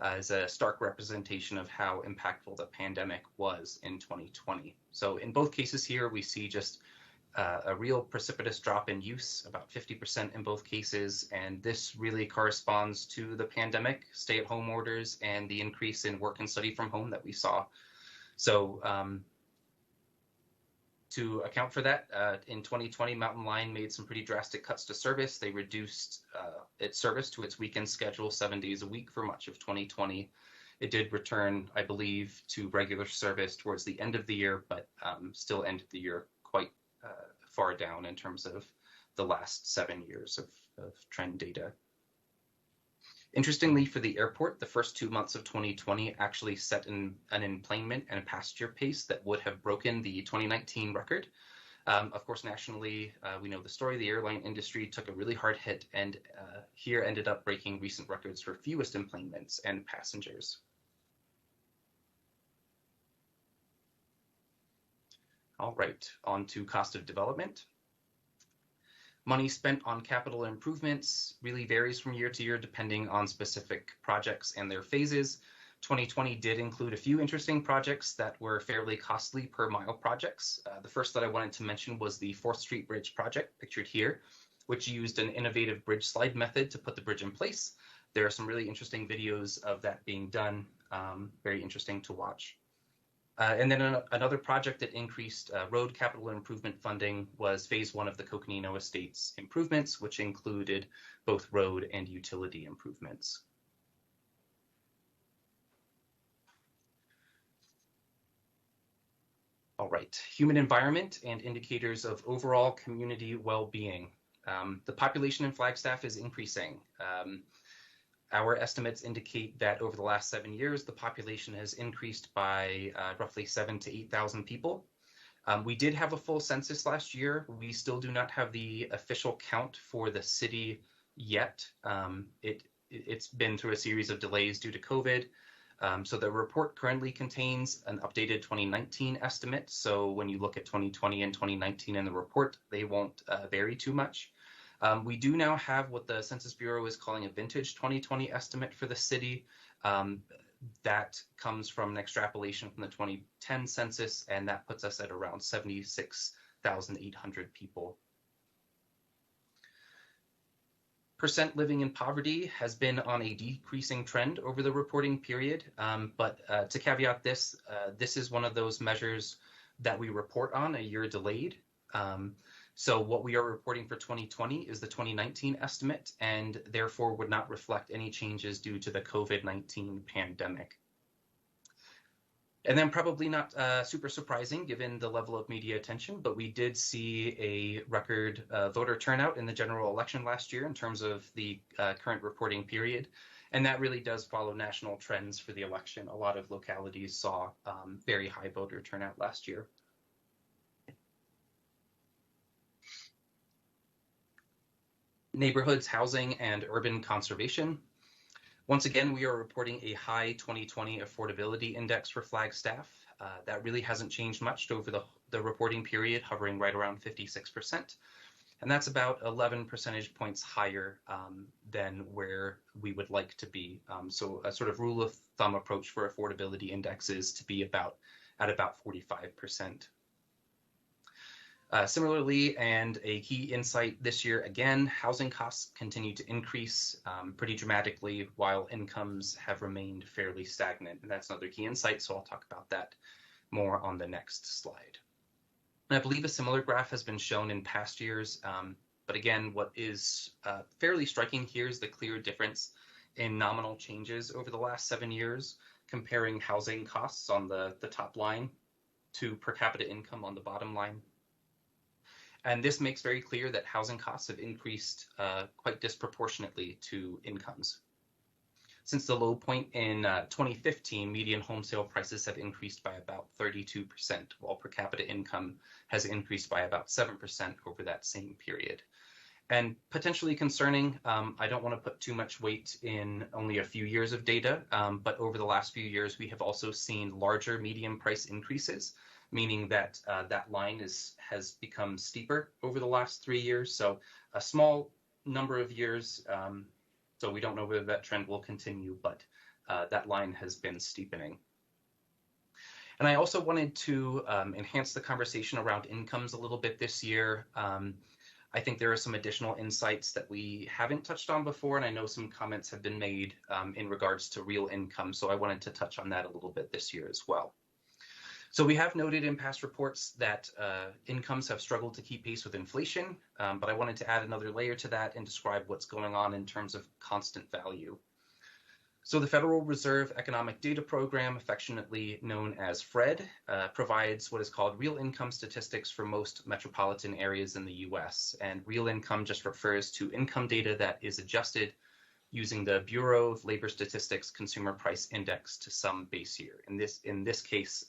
as a stark representation of how impactful the pandemic was in 2020. So in both cases here, we see just a real precipitous drop in use, about 50% in both cases, and this really corresponds to the pandemic, stay-at-home orders, and the increase in work and study from home that we saw. So to account for that, in 2020, Mountain Lion made some pretty drastic cuts to service. They reduced its service to its weekend schedule 7 days a week for much of 2020. It did return, I believe, to regular service towards the end of the year, but still ended the year quite far down in terms of the last 7 years of trend data. Interestingly, for the airport, the first 2 months of 2020 actually set an enplanement and a passenger pace that would have broken the 2019 record. Of course, nationally, we know the story. The airline industry took a really hard hit and here ended up breaking recent records for fewest enplanements and passengers. All right, on to cost of development. Money spent on capital improvements really varies from year to year depending on specific projects and their phases. 2020 did include a few interesting projects that were fairly costly per mile projects. The first that I wanted to mention was the 4th Street Bridge project, pictured here, which used an innovative bridge slide method to put the bridge in place. There are some really interesting videos of that being done, very interesting to watch. And then another project that increased road capital improvement funding was phase 1 of the Coconino Estates improvements, which included both road and utility improvements. All right, human environment and indicators of overall community well-being. The population in Flagstaff is increasing. Our estimates indicate that over the last 7 years, the population has increased by roughly 7,000 to 8,000 people. We did have a full census last year. We still do not have the official count for the city yet. It's been through a series of delays due to COVID. So the report currently contains an updated 2019 estimate. So when you look at 2020 and 2019 in the report, they won't vary too much. We do now have what the Census Bureau is calling a vintage 2020 estimate for the city. That comes from an extrapolation from the 2010 census, and that puts us at around 76,800 people. Percent living in poverty has been on a decreasing trend over the reporting period, but to caveat this, this is one of those measures that we report on a year delayed. So what we are reporting for 2020 is the 2019 estimate and therefore would not reflect any changes due to the COVID-19 pandemic. And then probably not super surprising given the level of media attention, but we did see a record voter turnout in the general election last year in terms of the current reporting period. And that really does follow national trends for the election. A lot of localities saw very high voter turnout last year. Neighborhoods, housing, and urban conservation. Once again, we are reporting a high 2020 affordability index for Flagstaff. That really hasn't changed much over the reporting period, hovering right around 56%. And that's about 11 percentage points higher than where we would like to be. So a sort of rule of thumb approach for affordability index is to be at about 45%. Similarly, and a key insight this year, again, housing costs continue to increase pretty dramatically while incomes have remained fairly stagnant. And that's another key insight, so I'll talk about that more on the next slide. And I believe a similar graph has been shown in past years, but again, what is fairly striking here is the clear difference in nominal changes over the last 7 years, comparing housing costs on the top line to per capita income on the bottom line. And this makes very clear that housing costs have increased quite disproportionately to incomes. Since the low point in 2015, median home sale prices have increased by about 32%, while per capita income has increased by about 7% over that same period. And potentially concerning, I don't want to put too much weight in only a few years of data, but over the last few years, we have also seen larger median price increases, meaning that that line has become steeper over the last 3 years. So a small number of years, so we don't know whether that trend will continue, but that line has been steepening. And I also wanted to enhance the conversation around incomes a little bit this year. I think there are some additional insights that we haven't touched on before, and I know some comments have been made in regards to real income, so I wanted to touch on that a little bit this year as well. So we have noted in past reports that incomes have struggled to keep pace with inflation, but I wanted to add another layer to that and describe what's going on in terms of constant value. So the Federal Reserve Economic Data Program, affectionately known as FRED, provides what is called real income statistics for most metropolitan areas in the US. And real income just refers to income data that is adjusted using the Bureau of Labor Statistics Consumer Price Index to some base year. In this case,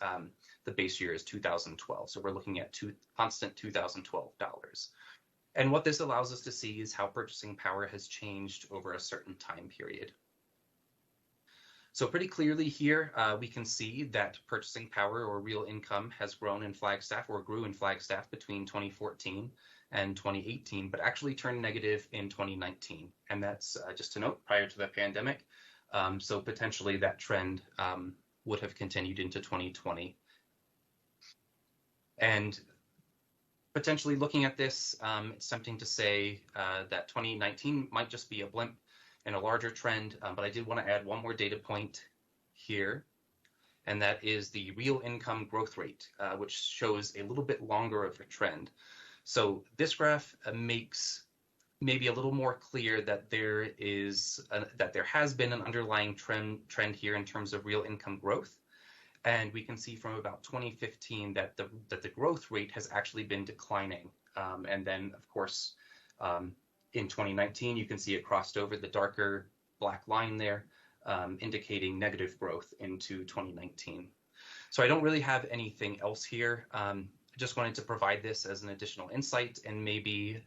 the base year is 2012. So we're looking at constant 2012 dollars. And what this allows us to see is how purchasing power has changed over a certain time period. So pretty clearly here, we can see that purchasing power or real income has grown in Flagstaff or grew in Flagstaff between 2014 and 2018, but actually turned negative in 2019. And that's just to note, prior to the pandemic. So potentially that trend would have continued into 2020. And potentially looking at this, it's tempting to say that 2019 might just be a blimp in a larger trend, but I did want to add one more data point here, and that is the real income growth rate, which shows a little bit longer of a trend. So this graph makes maybe a little more clear that there has been an underlying trend here in terms of real income growth, and we can see from about 2015 that the growth rate has actually been declining, and then of course. In 2019, you can see it crossed over the darker black line there, indicating negative growth into 2019. So I don't really have anything else here. I just wanted to provide this as an additional insight and maybe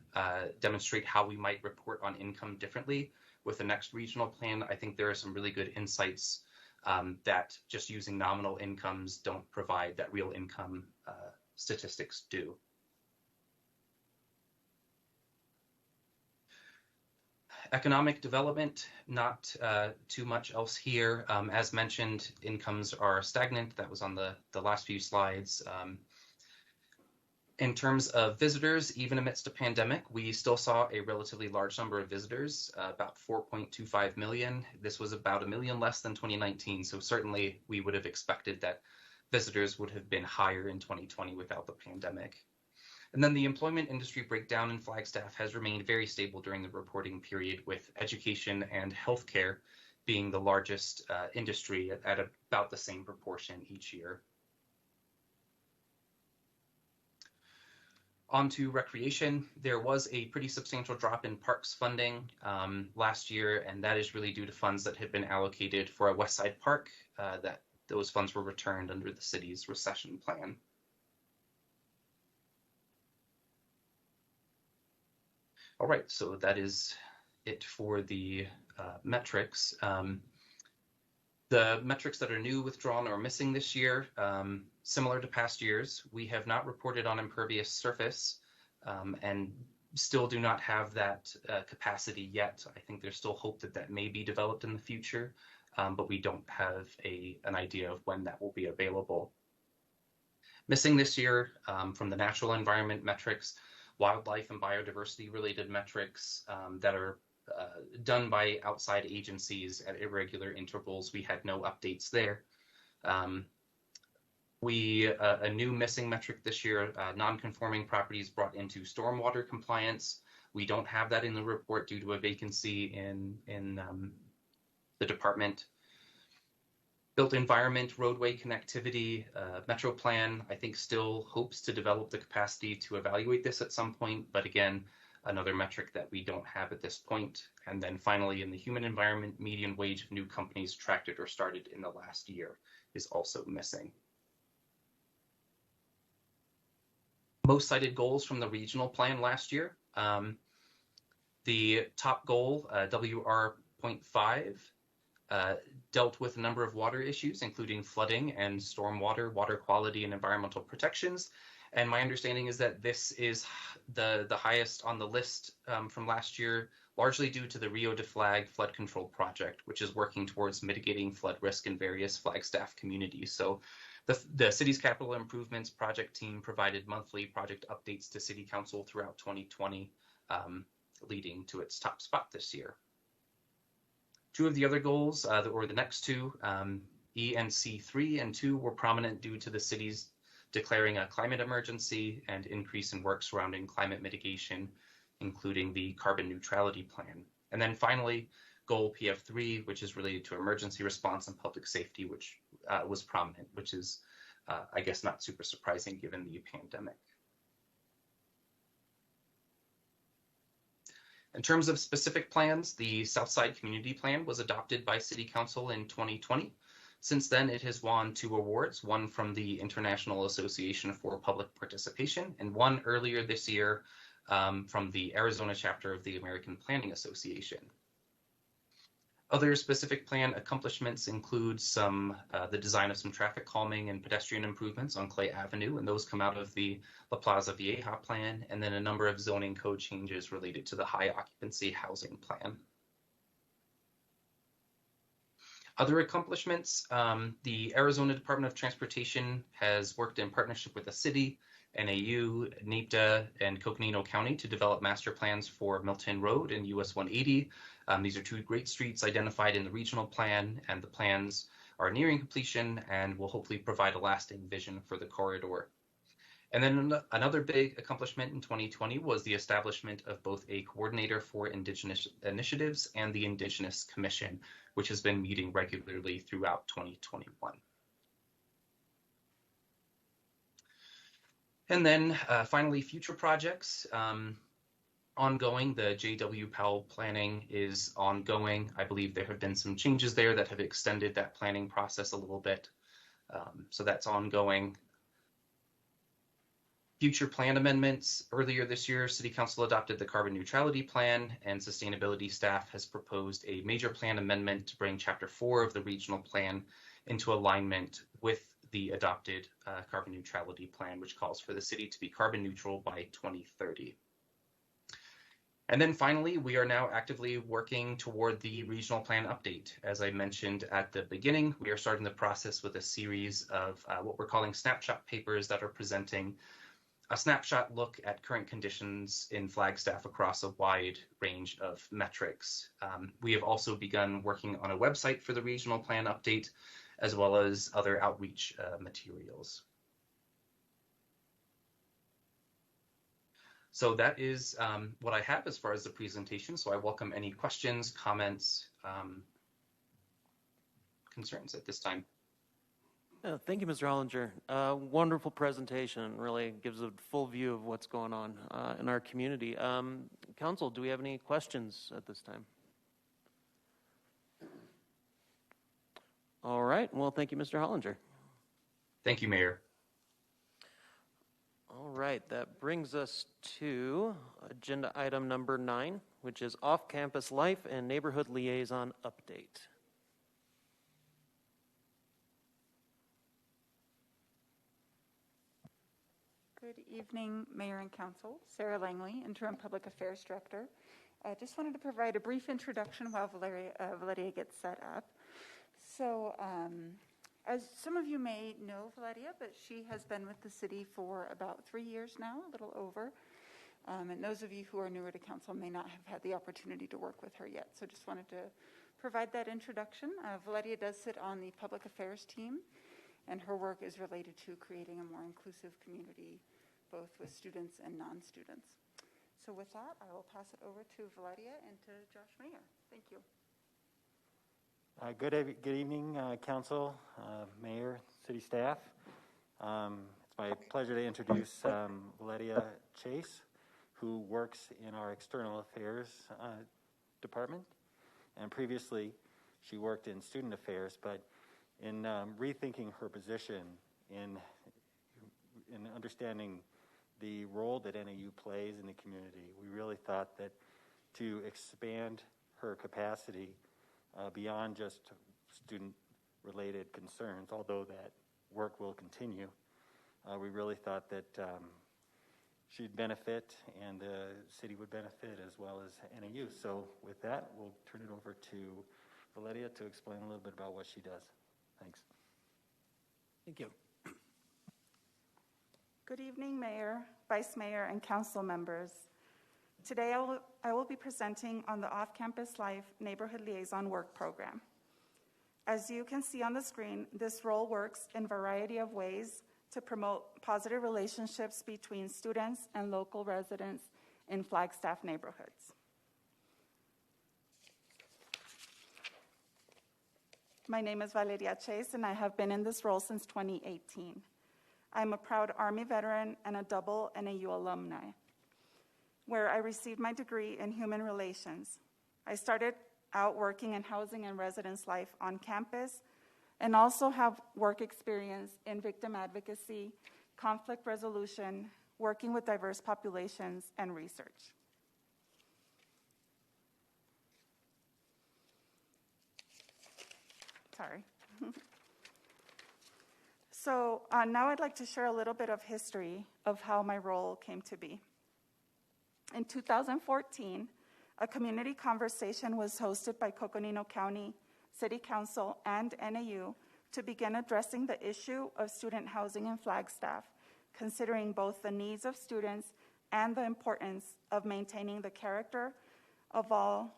demonstrate how we might report on income differently with the next regional plan. I think there are some really good insights that just using nominal incomes don't provide that real income statistics do. Economic development, not too much else here. As mentioned, incomes are stagnant. That was on the last few slides. In terms of visitors, even amidst a pandemic, we still saw a relatively large number of visitors, about 4.25 million. This was about 1 million less than 2019. So certainly we would have expected that visitors would have been higher in 2020 without the pandemic. And then the employment industry breakdown in Flagstaff has remained very stable during the reporting period, with education and healthcare being the largest industry at about the same proportion each year. On to recreation. There was a pretty substantial drop in parks funding last year, and that is really due to funds that had been allocated for a West Side Park, that those funds were returned under the city's recession plan. All right, so that is it for the metrics. The metrics that are new, withdrawn, or missing this year, similar to past years, we have not reported on impervious surface and still do not have that capacity yet. I think there's still hope that that may be developed in the future, but we don't have an idea of when that will be available. Missing this year from the natural environment metrics, wildlife and biodiversity related metrics that are done by outside agencies at irregular intervals. We had no updates there. A new missing metric this year, non-conforming properties brought into stormwater compliance. We don't have that in the report due to a vacancy in the department. Built environment, roadway connectivity, metro plan, I think still hopes to develop the capacity to evaluate this at some point, but again, another metric that we don't have at this point. And then finally, in the human environment, median wage of new companies attracted or started in the last year is also missing. Most cited goals from the regional plan last year. The top goal, WR.5, dealt with a number of water issues, including flooding and stormwater, water quality, and environmental protections. And my understanding is that this is the highest on the list from last year, largely due to the Rio de Flag flood control project, which is working towards mitigating flood risk in various Flagstaff communities. So the city's capital improvements project team provided monthly project updates to City Council throughout 2020, leading to its top spot this year. Two of the other goals, or the next two, ENC 3 and 2, were prominent due to the city's declaring a climate emergency and increase in work surrounding climate mitigation, including the carbon neutrality plan. And then finally, goal PF3, which is related to emergency response and public safety, which was prominent, which is, I guess, not super surprising given the pandemic. In terms of specific plans, the Southside Community Plan was adopted by City Council in 2020. Since then, it has won 2 awards, one from the International Association for Public Participation and one earlier this year from the Arizona chapter of the American Planning Association. Other specific plan accomplishments include the design of some traffic calming and pedestrian improvements on Clay Avenue, and those come out of the La Plaza Vieja plan, and then a number of zoning code changes related to the high occupancy housing plan. Other accomplishments, the Arizona Department of Transportation has worked in partnership with the city, NAU, NEPTA, and Coconino County to develop master plans for Milton Road and US 180. These are 2 great streets identified in the regional plan, and the plans are nearing completion and will hopefully provide a lasting vision for the corridor. And then another big accomplishment in 2020 was the establishment of both a coordinator for Indigenous initiatives and the Indigenous Commission, which has been meeting regularly throughout 2021. And then finally, future projects. Ongoing, the J.W. Powell planning is ongoing. I believe there have been some changes there that have extended that planning process a little bit. So that's ongoing. Future plan amendments. Earlier this year, City Council adopted the carbon neutrality plan, and sustainability staff has proposed a major plan amendment to bring Chapter 4 of the regional plan into alignment with the adopted carbon neutrality plan, which calls for the city to be carbon neutral by 2030. And then finally, we are now actively working toward the regional plan update. As I mentioned at the beginning, we are starting the process with a series of what we're calling snapshot papers that are presenting a snapshot look at current conditions in Flagstaff across a wide range of metrics. We have also begun working on a website for the regional plan update, as well as other outreach materials. So that is what I have as far as the presentation. So I welcome any questions, comments, concerns at this time. Thank you, Mr. Hollinger. Wonderful presentation. Really gives a full view of what's going on in our community. Council, do we have any questions at this time? All right. Well, thank you, Mr. Hollinger. Thank you, Mayor. All right. That brings us to agenda item number 9, which is off-campus life and neighborhood liaison update. Good evening, Mayor and Council. Sarah Langley, Interim Public Affairs Director. I just wanted to provide a brief introduction while Valeria gets set up. So, as some of you may know Valeria, but she has been with the city for about 3 years now, a little over. And those of you who are newer to council may not have had the opportunity to work with her yet. So just wanted to provide that introduction. Valeria does sit on the public affairs team, and her work is related to creating a more inclusive community, both with students and non-students. So with that, I will pass it over to Valeria and to Josh Mayer. Thank you. Good evening, Council, Mayor, City staff. It's my pleasure to introduce Valeria Chase, who works in our External Affairs Department. And previously, she worked in Student Affairs, but in rethinking her position in understanding the role that NAU plays in the community, we really thought that to expand her capacity beyond just student-related concerns, although that work will continue, we really thought that she'd benefit and the city would benefit as well as NAU. So with that, we'll turn it over to Valeria to explain a little bit about what she does. Thanks. Thank you. Good evening, Mayor, Vice Mayor, and Council members. Today I will be presenting on the Off-Campus Life Neighborhood Liaison Work Program. As you can see on the screen, this role works in a variety of ways to promote positive relationships between students and local residents in Flagstaff neighborhoods. My name is Valeria Chase, and I have been in this role since 2018. I'm a proud Army veteran and a double NAU alumni, where I received my degree in human relations. I started out working in housing and residence life on campus, and also have work experience in victim advocacy, conflict resolution, working with diverse populations, and research. Sorry. So now I'd like to share a little bit of history of how my role came to be. In 2014, a community conversation was hosted by Coconino County City Council and NAU to begin addressing the issue of student housing in Flagstaff, considering both the needs of students and the importance of maintaining the character of all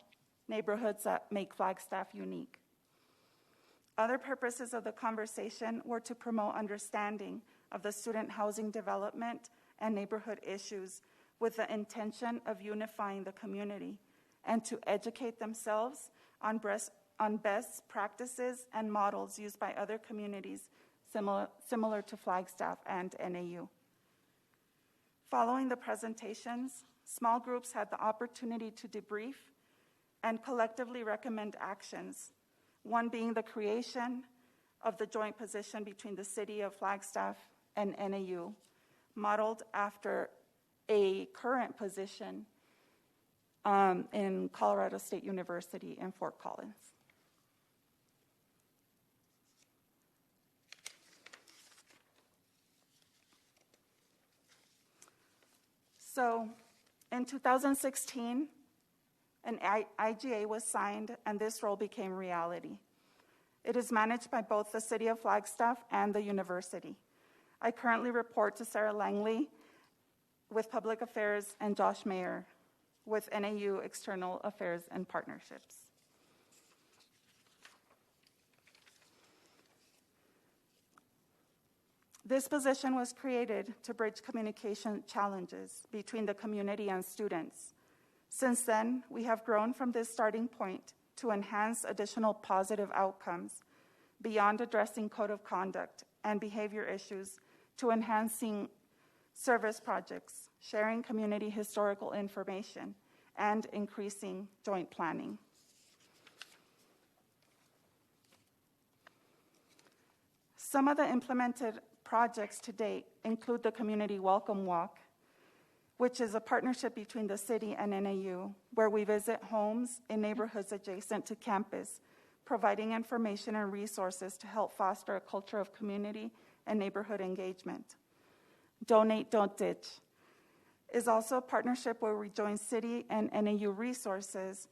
neighborhoods that make Flagstaff unique. Other purposes of the conversation were to promote understanding of the student housing development and neighborhood issues with the intention of unifying the community and to educate themselves on best practices and models used by other communities similar to Flagstaff and NAU. Following the presentations, small groups had the opportunity to debrief and collectively recommend actions, one being the creation of the joint position between the City of Flagstaff and NAU, modeled after a current position in Colorado State University in Fort Collins. So in 2016, an IGA was signed and this role became reality. It is managed by both the City of Flagstaff and the university. I currently report to Sarah Langley with Public Affairs and Josh Mayer with NAU External Affairs and Partnerships. This position was created to bridge communication challenges between the community and students. Since then, we have grown from this starting point to enhance additional positive outcomes beyond addressing code of conduct and behavior issues to enhancing service projects, sharing community historical information, and increasing joint planning. Some of the implemented projects to date include the Community Welcome Walk, which is a partnership between the city and NAU, where we visit homes in neighborhoods adjacent to campus, providing information and resources to help foster a culture of community and neighborhood engagement. Donate, Don't Ditch is also a partnership where we join city and NAU resources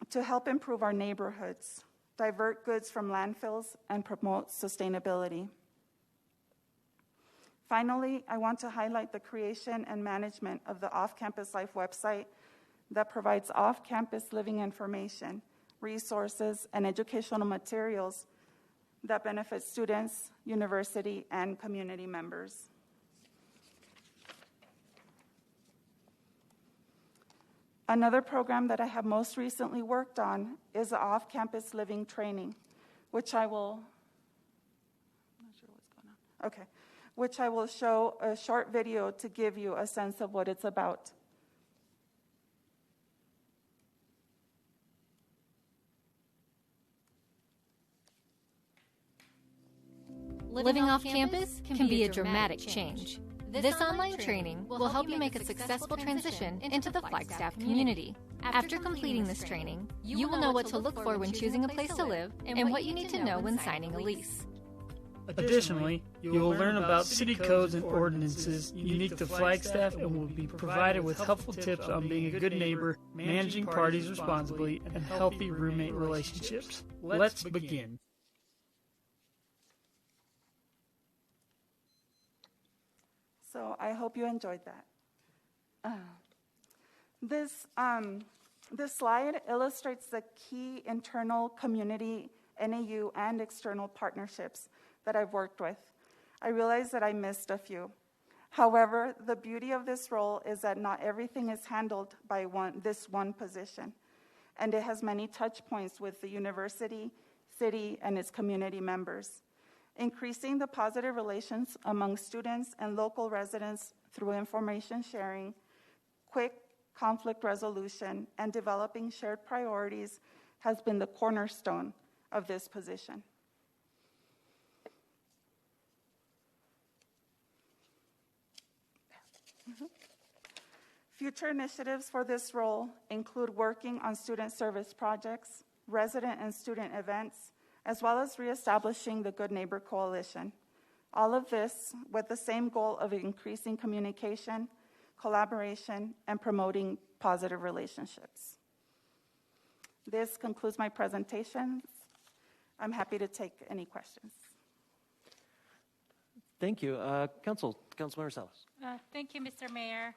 to help improve our neighborhoods, divert goods from landfills, and promote sustainability. Finally, I want to highlight the creation and management of the Off-Campus Life website that provides off-campus living information, resources, and educational materials that benefit students, university, and community members. Another program that I have most recently worked on is the off-campus living training, which I will, I'm not sure what's going on. Okay, which I will show a short video to give you a sense of what it's about. Living off campus can be a dramatic change. This online training will help you make a successful transition into the Flagstaff community. After completing this training, you will know what to look for when choosing a place to live and what you need to know when signing a lease. Additionally, you will learn about city codes and ordinances unique to Flagstaff and will be provided with helpful tips on being a good neighbor, managing parties responsibly, and healthy roommate relationships. Let's begin. So I hope you enjoyed that. This slide illustrates the key internal community, NAU, and external partnerships that I've worked with. I realize that I missed a few. However, the beauty of this role is that not everything is handled by this one position, and it has many touch points with the university, city, and its community members. Increasing the positive relations among students and local residents through information sharing, quick conflict resolution, and developing shared priorities has been the cornerstone of this position. Future initiatives for this role include working on student service projects, resident and student events, as well as reestablishing the Good Neighbor Coalition. All of this with the same goal of increasing communication, collaboration, and promoting positive relationships. This concludes my presentation. I'm happy to take any questions. Thank you. Councilmember Salas. Thank you, Mr. Mayor.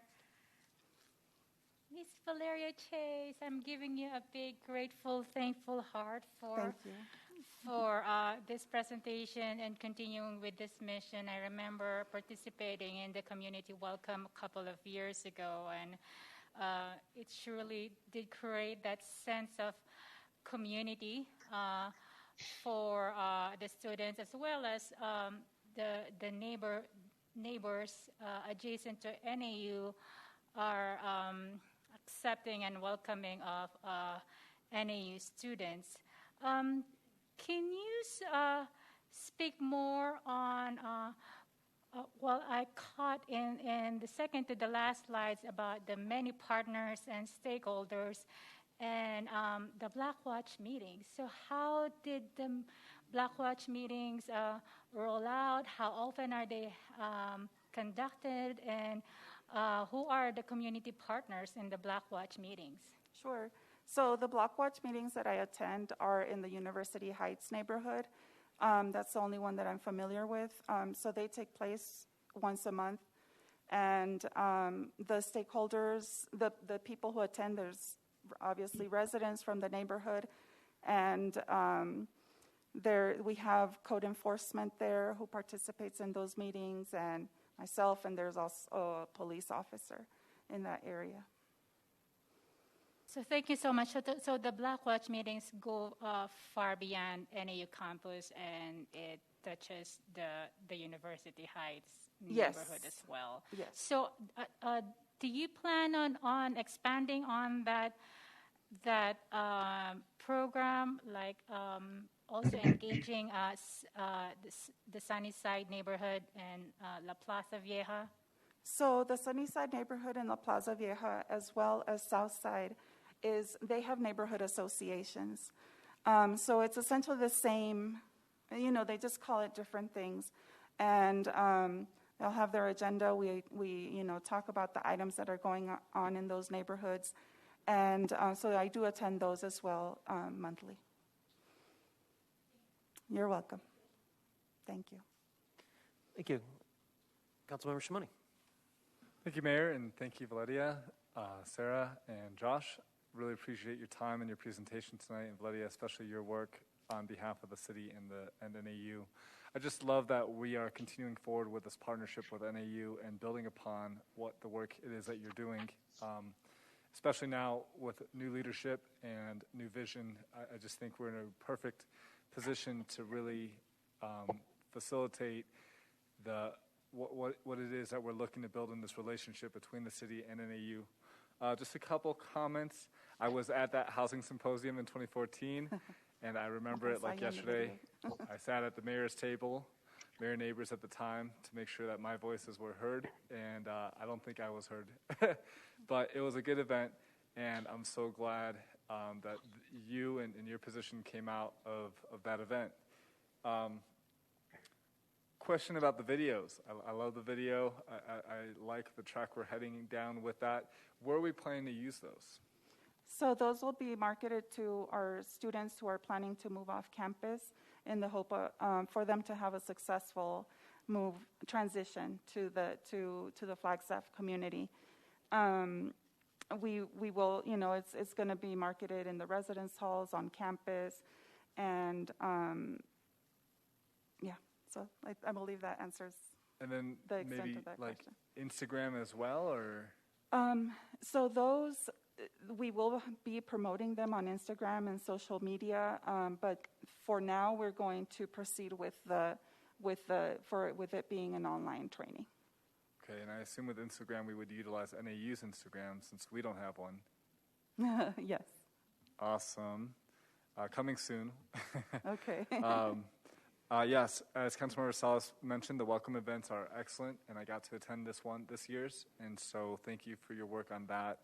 Miss Valeria Chase, I'm giving you a big, grateful, thankful heart for this presentation and continuing with this mission. I remember participating in the community welcome a couple of years ago, and it surely did create that sense of community for the students, as well as the neighbors adjacent to NAU are accepting and welcoming of NAU students. Can you speak more on, I caught in the second to the last slides about the many partners and stakeholders and the Black Watch meetings. So how did the Black Watch meetings roll out? How often are they conducted? And who are the community partners in the Black Watch meetings? Sure. So the Black Watch meetings that I attend are in the University Heights neighborhood. That's the only one that I'm familiar with. So they take place once a month. And the stakeholders, the people who attend, there's obviously residents from the neighborhood. And we have code enforcement there who participates in those meetings, and myself, and there's also a police officer in that area. So thank you so much. So the Black Watch meetings go far beyond NAU campus, and it touches the University Heights neighborhood as well. Yes. So do you plan on expanding on that program, like also engaging the Sunnyside neighborhood and La Plaza Vieja? So the Sunnyside neighborhood and La Plaza Vieja, as well as Southside, they have neighborhood associations. So it's essentially the same, they just call it different things. And they'll have their agenda. We talk about the items that are going on in those neighborhoods. And so I do attend those as well monthly. You're welcome. Thank you. Thank you. Councilmember Shimoni. Thank you, Mayor, and thank you, Valeria, Sarah, and Josh. Really appreciate your time and your presentation tonight, and Valeria, especially your work on behalf of the city and NAU. I just love that we are continuing forward with this partnership with NAU and building upon what the work it is that you're doing. especially now with new leadership and new vision. I just think we're in a perfect position to really facilitate what it is that we're looking to build in this relationship between the city and NAU. Just a couple comments. I was at that housing symposium in 2014, and I remember it like yesterday. I sat at the mayor's table, mayor neighbors at the time, to make sure that my voices were heard, and I don't think I was heard. But it was a good event, and I'm so glad that you and your position came out of that event. Question about the videos. I love the video. I like the track we're heading down with that. Where are we planning to use those? So those will be marketed to our students who are planning to move off campus in the hope of, for them to have a successful transition to the Flagstaff community. We will, it's going to be marketed in the residence halls on campus, and so I believe that answers and then the extent maybe of that like question. Instagram as well, or? So those, we will be promoting them on Instagram and social media, but for now we're going to proceed with it being an online training. Okay, and I assume with Instagram we would utilize NAU's Instagram since we don't have one. Yes. Awesome. Coming soon. Okay. Yes, as Councilmember Salas mentioned, the welcome events are excellent, and I got to attend this year's, and so thank you for your work on that.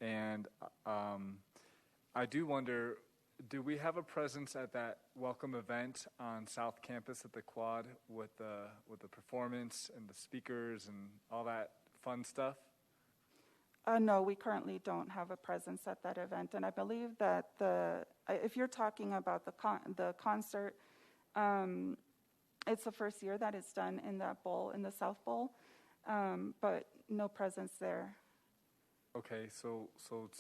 And I do wonder, do we have a presence at that welcome event on South Campus at the Quad with the performance and the speakers and all that fun stuff? No, we currently don't have a presence at that event, and I believe that if you're talking about the concert, it's the first year that it's done in that bowl, in the South Bowl, but no presence there. Okay, so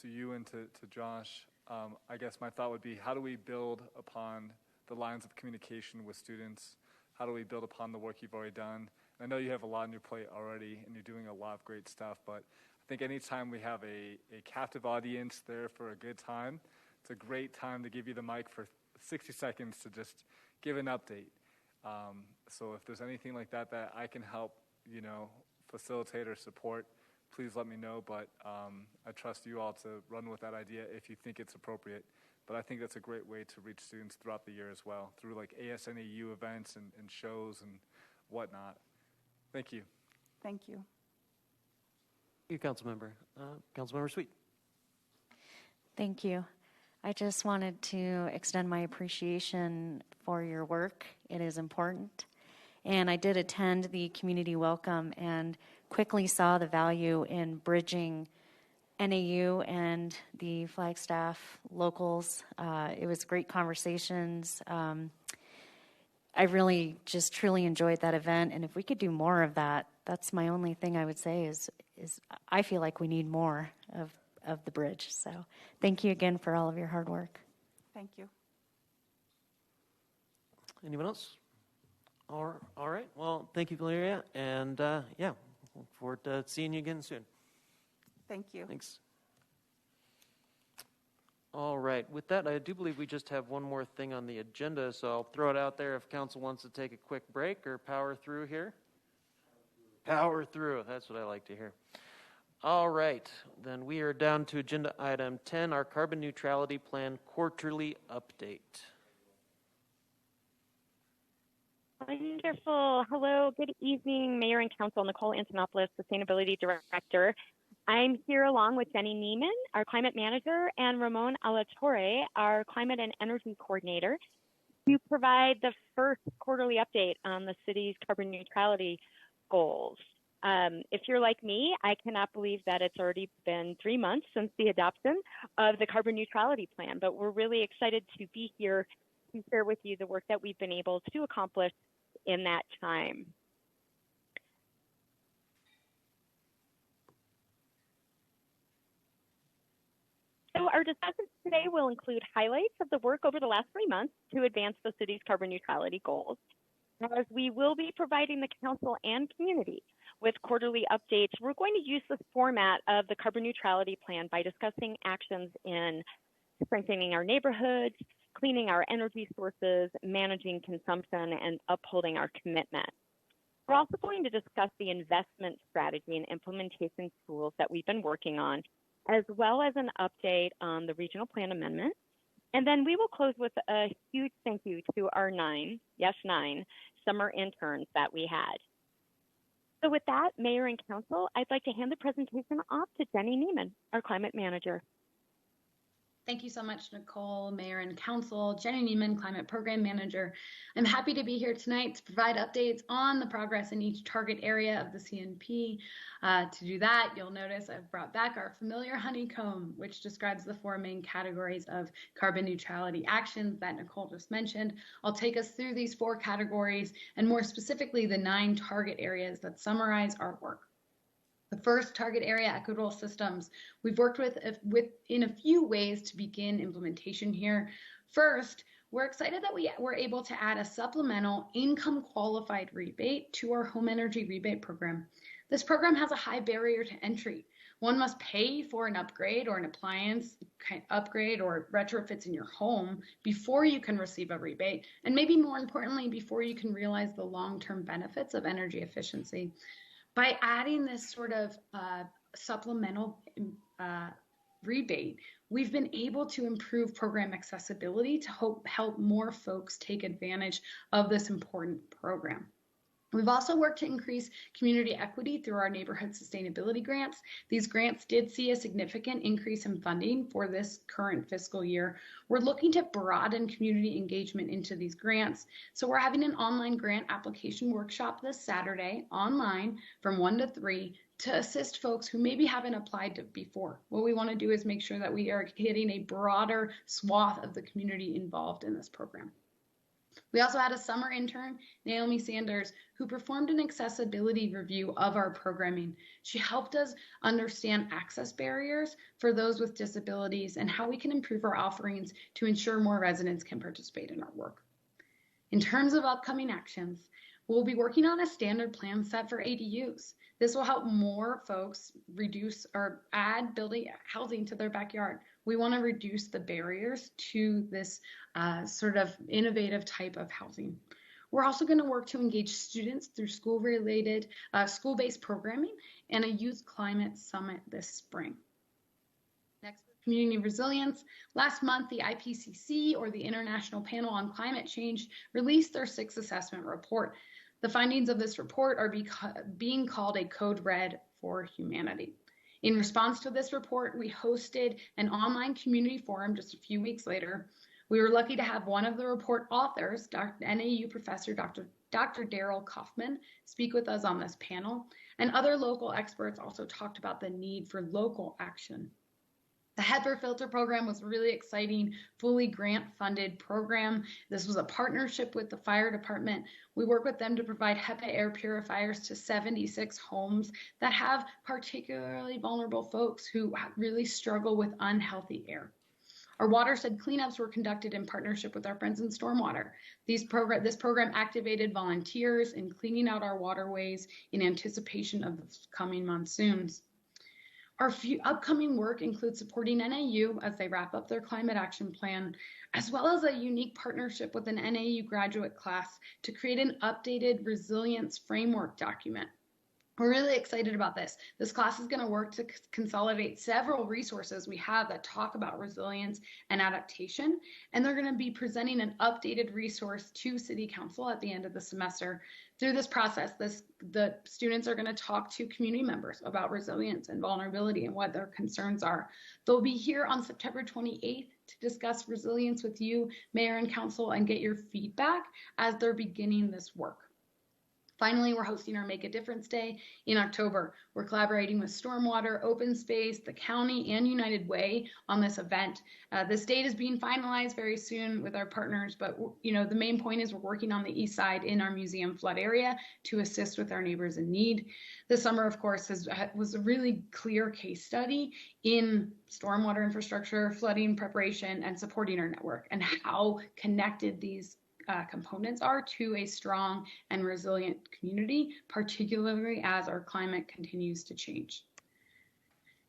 to you and to Josh, I guess my thought would be, how do we build upon the lines of communication with students? How do we build upon the work you've already done? I know you have a lot on your plate already, and you're doing a lot of great stuff, but I think anytime we have a captive audience there for a good time, it's a great time to give you the mic for 60 seconds to just give an update. So if there's anything like that I can help, facilitate or support, please let me know. But I trust you all to run with that idea if you think it's appropriate. But I think that's a great way to reach students throughout the year as well, through like ASNAU events and shows and whatnot. Thank you. Thank you. Thank you, Councilmember. Councilmember Sweet. Thank you. I just wanted to extend my appreciation for your work. It is important. And I did attend the community welcome and quickly saw the value in bridging NAU and the Flagstaff locals. It was great conversations. I really just truly enjoyed that event. And if we could do more of that, that's my only thing I would say is I feel like we need more of the bridge. So thank you again for all of your hard work. Thank you. Anyone else? All right. Well, thank you, Valeria. And look forward to seeing you again soon. Thank you. Thanks. All right. With that, I do believe we just have one more thing on the agenda, so I'll throw it out there if council wants to take a quick break or power through here. Power through. That's what I like to hear. All right. Then we are down to agenda item 10, our carbon neutrality plan quarterly update. Wonderful. Hello, good evening, Mayor and Council. Nicole Antonopoulos, Sustainability Director. I'm here along with Jenny Neiman, our Climate Manager, and Ramon Alatorre, our Climate and Energy Coordinator, to provide the first quarterly update on the city's carbon neutrality goals. If you're like me, I cannot believe that it's already been 3 months since the adoption of the carbon neutrality plan, but we're really excited to be here to share with you the work that we've been able to accomplish in that time. So our discussion today will include highlights of the work over the last 3 months to advance the city's carbon neutrality goals. As we will be providing the council and community with quarterly updates, we're going to use the format of the carbon neutrality plan by discussing actions in strengthening our neighborhoods, cleaning our energy sources, managing consumption, and upholding our commitment. We're also going to discuss the investment strategy and implementation tools that we've been working on, as well as an update on the regional plan amendment. And then we will close with a huge thank you to our 9 summer interns that we had. So with that, Mayor and Council, I'd like to hand the presentation off to Jenny Neiman, our Climate Manager. Thank you so much, Nicole, Mayor and Council. Jenny Neiman, Climate Program Manager. I'm happy to be here tonight to provide updates on the progress in each target area of the CNP. To do that, you'll notice I've brought back our familiar honeycomb, which describes the 4 main categories of carbon neutrality actions that Nicole just mentioned. I'll take us through these 4 categories and more specifically the 9 target areas that summarize our work. The first target area, equitable systems. We've worked with in a few ways to begin implementation here. First, we're excited that we were able to add a supplemental income qualified rebate to our home energy rebate program. This program has a high barrier to entry. One must pay for an upgrade or an appliance upgrade or retrofits in your home before you can receive a rebate, and maybe more importantly, before you can realize the long-term benefits of energy efficiency. By adding this sort of supplemental rebate, we've been able to improve program accessibility to help more folks take advantage of this important program. We've also worked to increase community equity through our neighborhood sustainability grants. These grants did see a significant increase in funding for this current fiscal year. We're looking to broaden community engagement into these grants. So we're having an online grant application workshop this Saturday online from 1 to 3 to assist folks who maybe haven't applied to before. What we want to do is make sure that we are getting a broader swath of the community involved in this program. We also had a summer intern, Naomi Sanders, who performed an accessibility review of our programming. She helped us understand access barriers for those with disabilities and how we can improve our offerings to ensure more residents can participate in our work. In terms of upcoming actions, we'll be working on a standard plan set for ADUs. This will help more folks reduce or add building housing to their backyard. We want to reduce the barriers to this sort of innovative type of housing. We're also going to work to engage students through school-related, school-based programming and a youth climate summit this spring. Next, community resilience. Last month, the IPCC, or the International Panel on Climate Change, released their 6th assessment report. The findings of this report are being called a code red for humanity. In response to this report, we hosted an online community forum just a few weeks later. We were lucky to have one of the report authors, NAU professor Dr. Daryl Kaufman, speak with us on this panel, and other local experts also talked about the need for local action. The HEPA filter program was a really exciting, fully grant-funded program. This was a partnership with the fire department. We work with them to provide HEPA air purifiers to 76 homes that have particularly vulnerable folks who really struggle with unhealthy air. Our watershed cleanups were conducted in partnership with our friends in Stormwater. This program activated volunteers in cleaning out our waterways in anticipation of the coming monsoons. Our upcoming work includes supporting NAU as they wrap up their climate action plan, as well as a unique partnership with an NAU graduate class to create an updated resilience framework document. We're really excited about this. This class is going to work to consolidate several resources we have that talk about resilience and adaptation, and they're going to be presenting an updated resource to City Council at the end of the semester. Through this process, the students are going to talk to community members about resilience and vulnerability and what their concerns are. They'll be here on September 28th to discuss resilience with you, Mayor and Council, and get your feedback as they're beginning this work. Finally, we're hosting our Make a Difference Day in October. We're collaborating with Stormwater, Open Space, the county, and United Way on this event. This date is being finalized very soon with our partners, but the main point is we're working on the east side in our museum flood area to assist with our neighbors in need. This summer, of course, was a really clear case study in stormwater infrastructure, flooding preparation, and supporting our network, and how connected these components are to a strong and resilient community, particularly as our climate continues to change.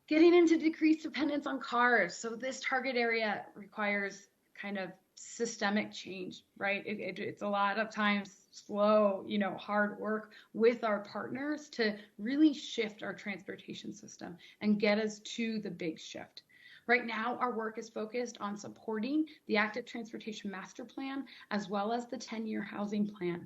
Getting into decreased dependence on cars. So this target area requires kind of systemic change, right? It's a lot of times slow, hard work with our partners to really shift our transportation system and get us to the big shift. Right now, our work is focused on supporting the Active Transportation Master Plan as well as the 10-year housing plan.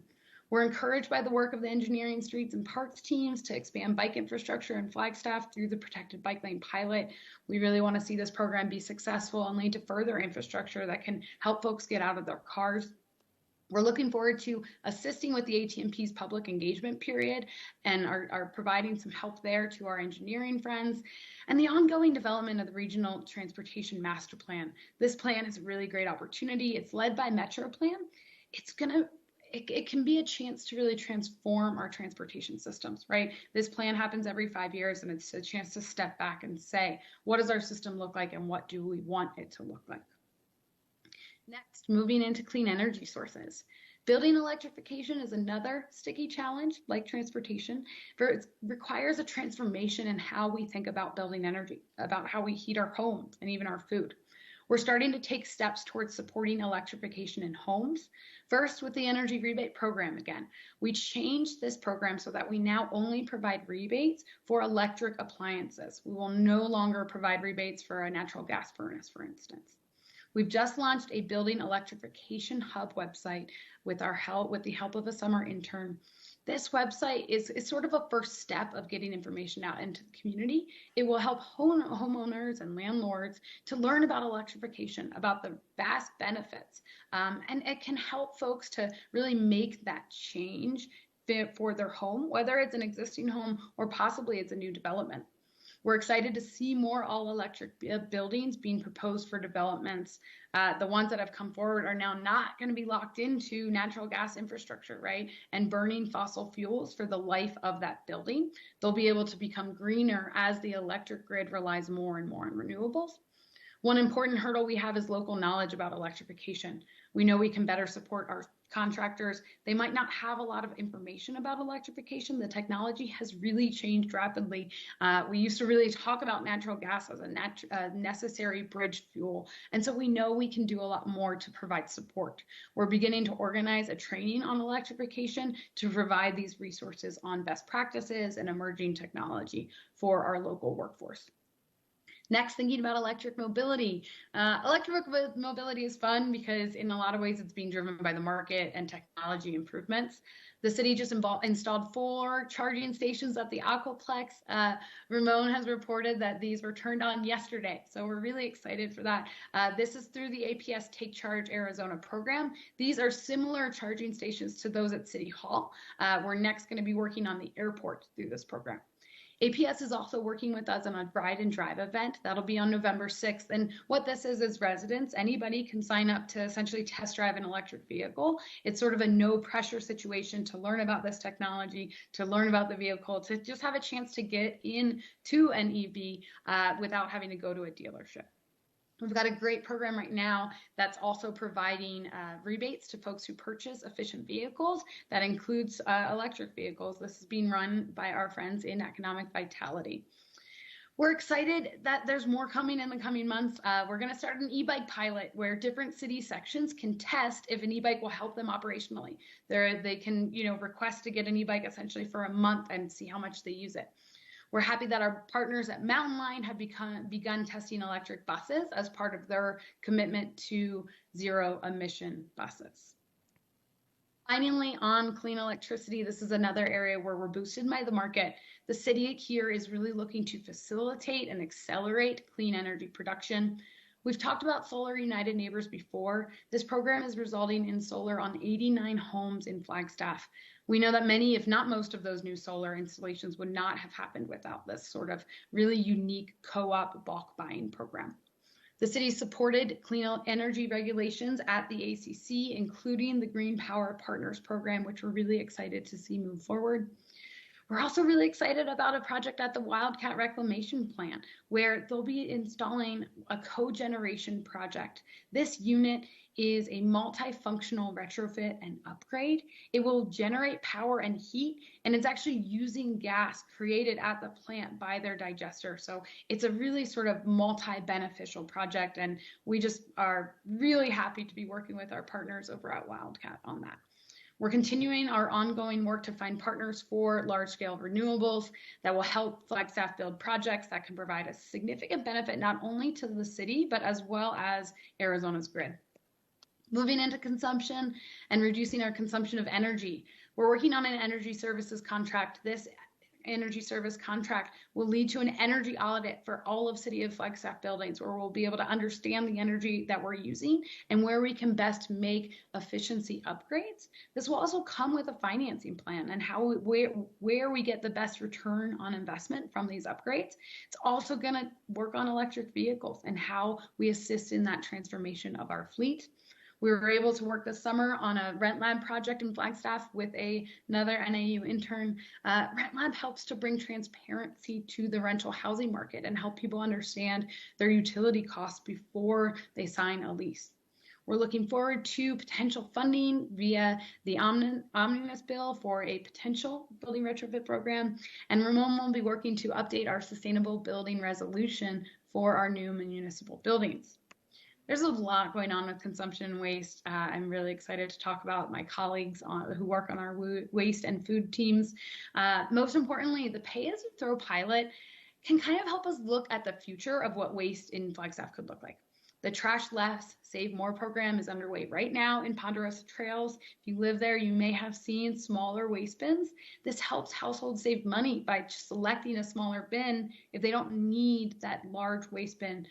We're encouraged by the work of the engineering, streets, and parks teams to expand bike infrastructure in Flagstaff through the protected bike lane pilot. We really want to see this program be successful and lead to further infrastructure that can help folks get out of their cars. We're looking forward to assisting with the ATMP's public engagement period and are providing some help there to our engineering friends, and the ongoing development of the Regional Transportation Master Plan. This plan is a really great opportunity. It's led by Metro Plan. It can be a chance to really transform our transportation systems, right? This plan happens every 5 years, and it's a chance to step back and say, what does our system look like and what do we want it to look like? Next, moving into clean energy sources. Building electrification is another sticky challenge, like transportation, for it requires a transformation in how we think about building energy, about how we heat our homes and even our food. We're starting to take steps towards supporting electrification in homes. First, with the energy rebate program again. We changed this program so that we now only provide rebates for electric appliances. We will no longer provide rebates for a natural gas furnace, for instance. We've just launched a building electrification hub website with the help of a summer intern. This website is sort of a first step of getting information out into the community. It will help homeowners and landlords to learn about electrification, about the vast benefits, and it can help folks to really make that change for their home, whether it's an existing home or possibly it's a new development. We're excited to see more all-electric buildings being proposed for developments. The ones that have come forward are now not going to be locked into natural gas infrastructure, right? And burning fossil fuels for the life of that building. They'll be able to become greener as the electric grid relies more and more on renewables. One important hurdle we have is local knowledge about electrification. We know we can better support our contractors. They might not have a lot of information about electrification. The technology has really changed rapidly. We used to really talk about natural gas as a necessary bridge fuel. And so we know we can do a lot more to provide support. We're beginning to organize a training on electrification to provide these resources on best practices and emerging technology for our local workforce. Next, thinking about electric mobility. Electric mobility is fun because in a lot of ways it's being driven by the market and technology improvements. The city just installed 4 charging stations at the Aquaplex. Ramon has reported that these were turned on yesterday, so we're really excited for that. This is through the APS Take Charge Arizona program. These are similar charging stations to those at City Hall. We're next going to be working on the airport through this program. APS is also working with us on a ride and drive event. That'll be on November 6th. And what this is residents, anybody can sign up to essentially test drive an electric vehicle. It's sort of a no pressure situation to learn about this technology, to learn about the vehicle, to just have a chance to get into an EV without having to go to a dealership. We've got a great program right now that's also providing rebates to folks who purchase efficient vehicles. That includes electric vehicles. This is being run by our friends in Economic Vitality. We're excited that there's more coming in the coming months. We're going to start an e-bike pilot where different city sections can test if an e-bike will help them operationally. They can, request to get an e-bike essentially for a month and see how much they use it. We're happy that our partners at Mountain Line have begun testing electric buses as part of their commitment to zero emission buses. Finally, on clean electricity, this is another area where we're boosted by the market. The city here is really looking to facilitate and accelerate clean energy production. We've talked about Solar United Neighbors before. This program is resulting in solar on 89 homes in Flagstaff. We know that many, if not most, of those new solar installations would not have happened without this sort of really unique co-op bulk buying program. The city supported clean energy regulations at the ACC, including the Green Power Partners program, which we're really excited to see move forward. We're also really excited about a project at the Wildcat Reclamation Plant where they'll be installing a cogeneration project. This unit is a multifunctional retrofit and upgrade. It will generate power and heat, and it's actually using gas created at the plant by their digester. So it's a really sort of multi-beneficial project, and we just are really happy to be working with our partners over at Wildcat on that. We're continuing our ongoing work to find partners for large-scale renewables that will help Flagstaff build projects that can provide a significant benefit not only to the city, but as well as Arizona's grid. Moving into consumption and reducing our consumption of energy. We're working on an energy services contract. This energy service contract will lead to an energy audit for all of City of Flagstaff buildings, where we'll be able to understand the energy that we're using and where we can best make efficiency upgrades. This will also come with a financing plan and how where we get the best return on investment from these upgrades. It's also going to work on electric vehicles and how we assist in that transformation of our fleet. We were able to work this summer on a Rent Lab project in Flagstaff with another NAU intern. Rent Lab helps to bring transparency to the rental housing market and help people understand their utility costs before they sign a lease. We're looking forward to potential funding via the omnibus bill for a potential building retrofit program, and Ramon will be working to update our sustainable building resolution for our new municipal buildings. There's a lot going on with consumption and waste. I'm really excited to talk about my colleagues who work on our waste and food teams. Most importantly, the pay-as-you-throw pilot can kind of help us look at the future of what waste in Flagstaff could look like. The Trash Less, Save More program is underway right now in Ponderosa Trails. If you live there, you may have seen smaller waste bins. This helps households save money by selecting a smaller bin if they don't need that large waste bin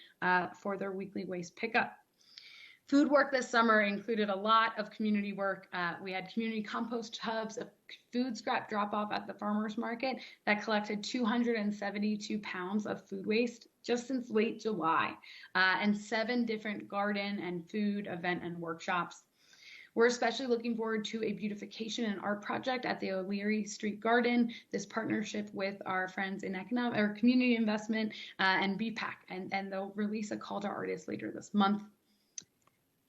for their weekly waste pickup. Food work this summer included a lot of community work. We had community compost hubs, a food scrap drop-off at the farmers market that collected 272 pounds of food waste just since late July, and 7 different garden and food event and workshops. We're especially looking forward to a beautification and art project at the O'Leary Street Garden, this partnership with our friends in community investment and BPAC, and they'll release a call to artists later this month.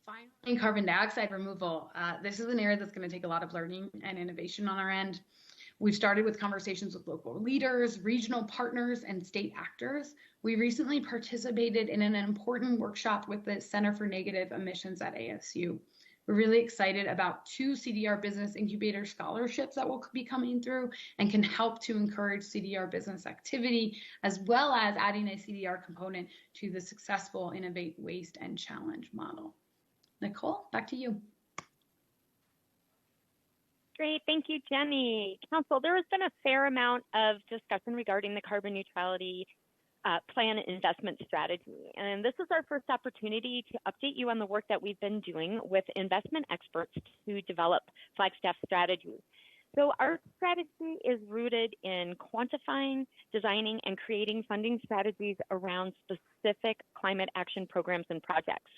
Finally, carbon dioxide removal. This is an area that's going to take a lot of learning and innovation on our end. We've started with conversations with local leaders, regional partners, and state actors. We recently participated in an important workshop with the Center for Negative Emissions at ASU. We're really excited about 2 CDR Business Incubator scholarships that will be coming through and can help to encourage CDR business activity, as well as adding a CDR component to the successful Innovate, Waste, and Challenge model. Nicole, back to you. Great, thank you, Jenny. Council, there has been a fair amount of discussion regarding the carbon neutrality plan and investment strategy. And this is our first opportunity to update you on the work that we've been doing with investment experts to develop Flagstaff strategies. So our strategy is rooted in quantifying, designing, and creating funding strategies around specific climate action programs and projects.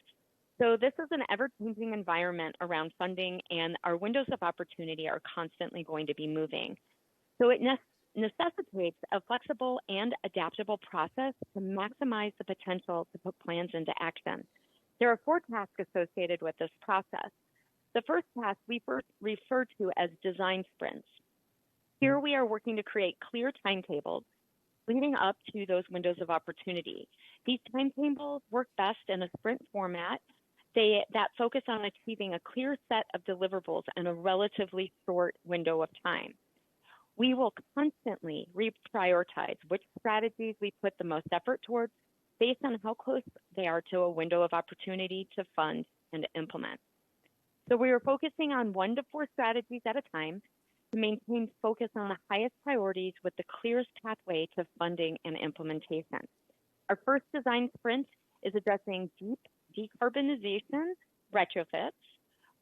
So this is an ever-changing environment around funding, and our windows of opportunity are constantly going to be moving. So it necessitates a flexible and adaptable process to maximize the potential to put plans into action. There are 4 tasks associated with this process. The first task we first refer to as design sprints. Here we are working to create clear timetables leading up to those windows of opportunity. These timetables work best in a sprint format that focus on achieving a clear set of deliverables in a relatively short window of time. We will constantly reprioritize which strategies we put the most effort towards based on how close they are to a window of opportunity to fund and implement. So we are focusing on 1 to 4 strategies at a time to maintain focus on the highest priorities with the clearest pathway to funding and implementation. Our first design sprint is addressing deep decarbonization, retrofits,